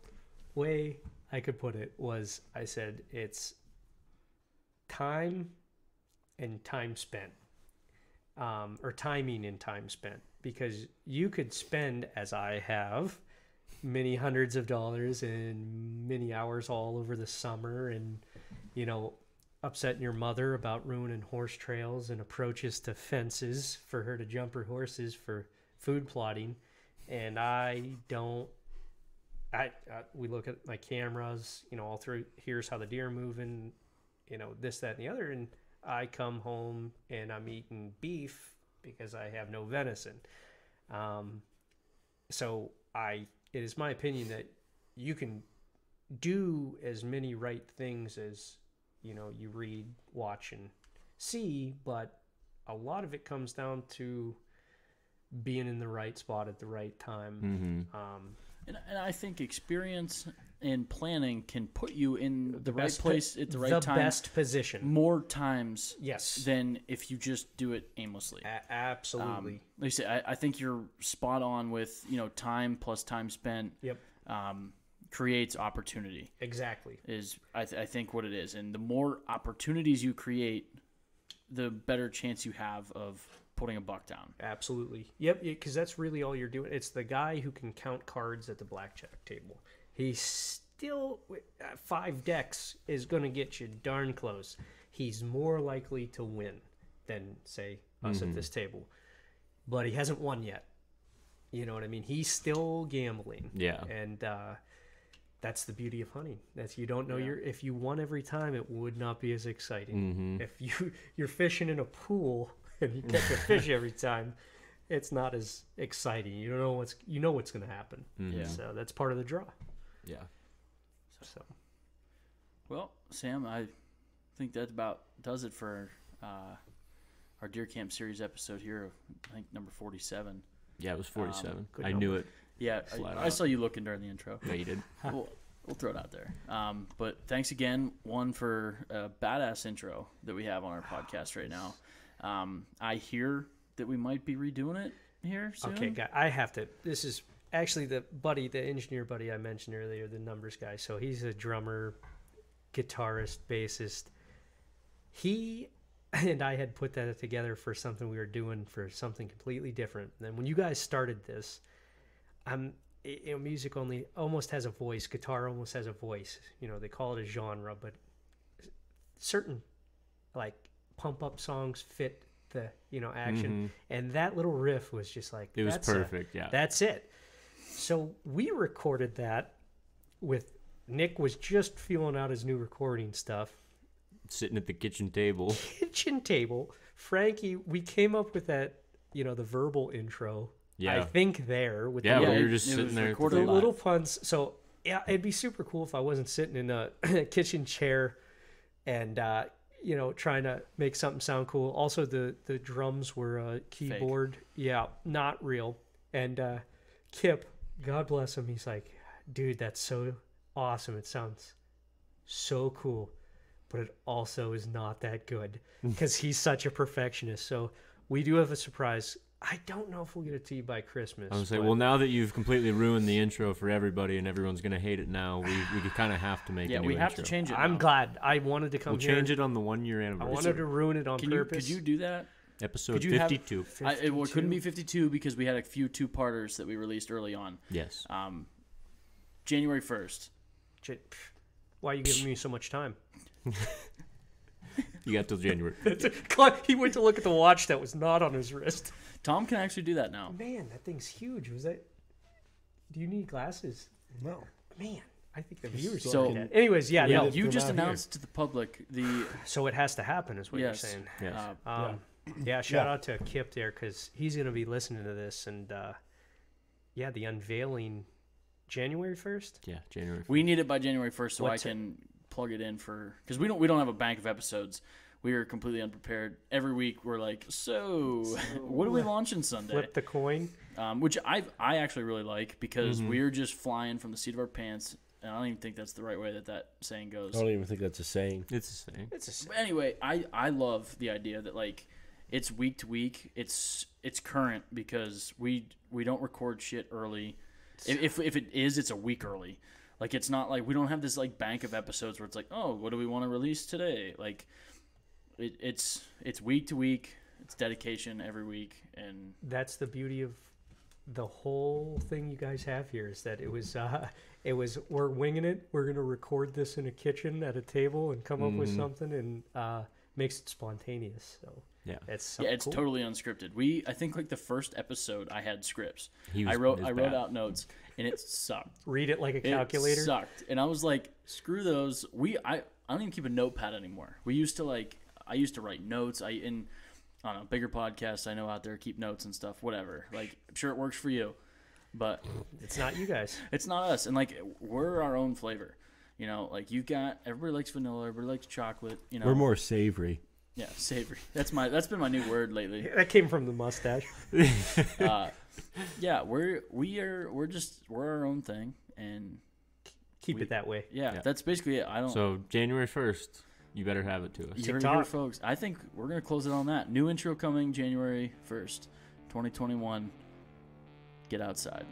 way I could put it was, I said it's time and time spent, or timing and time spent, because you could spend, as I have, many hundreds of dollars and many hours all over the summer, and upsetting your mother about ruining horse trails and approaches to fences for her to jump her horses for food plotting. And we look at my cameras, all through, here's how the deer are moving, this, that, and the other. And I come home and I'm eating beef because I have no venison. So it is my opinion that you can do as many right things as, you read, watch, and see, but a lot of it comes down to being in the right spot at the right time. And I think experience and planning can put you in the right place at the right time. The best position. More times Yes. than if you just do it aimlessly. Absolutely. Like I say, I think you're spot on with, time plus time spent. Yep. Creates opportunity. Exactly. Is I think what it is. And the more opportunities you create, the better chance you have of putting a buck down. Absolutely. Yep, because that's really all you're doing. It's the guy who can count cards at the blackjack table. He's still, 5 decks is going to get you darn close. He's more likely to win than, say, us at this table. But he hasn't won yet. You know what I mean? He's still gambling. Yeah. And that's the beauty of hunting. That's, you don't know if you won every time, it would not be as exciting. If you're fishing in a pool and you catch a fish every time, it's not as exciting. You don't know what's going to happen. Yeah. So that's part of the draw. Yeah. So Well, Sam, I think that about does it for our Deer Camp Series episode here. I think number 47. Yeah, it was 47. good I number. knew it. Yeah, Flat I out. saw you looking during the intro. No, you did. we'll throw it out there. But thanks again, one, for a badass intro that we have on our podcast right now. I hear that we might be redoing it here soon. okay, guy, I have to. This is actually the engineer buddy I mentioned earlier, the numbers guy. So he's a drummer, guitarist, bassist. He and I had put that together for something we were doing for something completely different. And then when you guys started this, music almost has a voice. Guitar almost has a voice. They call it a genre, but certain like pump up songs fit the action. And that little riff was just like it was perfect. Yeah, that's it. So we recorded that with Nick was just feeling out his new recording stuff. Sitting at the kitchen table. Frankie, we came up with that, the verbal intro. Yeah. I think there. With we were just sitting there. With the little puns. So, yeah, it'd be super cool if I wasn't sitting in a kitchen chair and, trying to make something sound cool. Also, the drums were a keyboard. Fake. Yeah, not real. And Kip, God bless him, he's like, dude, that's so awesome. It sounds so cool. But it also is not that good because he's such a perfectionist. So we do have a surprise. I don't know if we'll get it to you by Christmas. I was say, well, now that you've completely ruined the intro for everybody and everyone's going to hate it now, we kind of have to make a new intro. Yeah, we have to change it. I'm glad. I wanted to come here. We'll change it on the 1 year anniversary. I wanted to ruin it on purpose. Could you do that? Episode 52. It couldn't be 52 because we had a few two-parters that we released early on. Yes. January 1st. Why are you giving me so much time? You got till January. He went to look at the watch that was not on his wrist. Tom can actually do that now. Man, that thing's huge. Do you need glasses? No. Man, I think the viewers so, looking at it. Anyways, you just announced to the public So it has to happen, is what you're saying. Yes. Shout out to Kip there because he's going to be listening to this. And, the unveiling January 1st? Yeah, January 1st. We need it by January 1st so I can plug it in because we don't have a bank of episodes. We are completely unprepared. Every week we're like, so what are we launching Sunday? Flip the coin. Which I actually really like because we're just flying from the seat of our pants. And I don't even think that's the right way that saying goes. I don't even think that's a saying. It's a saying. But anyway, I love the idea that like it's week to week. It's current because we don't record shit early. If it is, it's a week early. Like it's not like we don't have this like bank of episodes where it's like, oh, what do we want to release today? Like it's week to week. It's dedication every week, and that's the beauty of the whole thing you guys have here is that it was we're winging it. We're gonna record this in a kitchen at a table and come up with something and makes it spontaneous. So yeah, it's cool. Totally unscripted. I think like the first episode I had scripts. I wrote out notes and it sucked. Read it like a calculator. It sucked, and I was like, screw those. I don't even keep a notepad anymore. I used to write notes. On a bigger podcast I know out there keep notes and stuff. Whatever. Like I'm sure it works for you, but it's not you guys. It's not us, and like we're our own flavor. Like you got everybody likes vanilla, everybody likes chocolate. We're more savory. Yeah, savory. That's been my new word lately. That came from the mustache. Yeah, we're our own thing and keep it that way. Yeah, that's basically it. So January 1st, you better have it to us. You heard it here, folks. I think we're gonna close it on that. New intro coming January 1st, 2021. Get outside.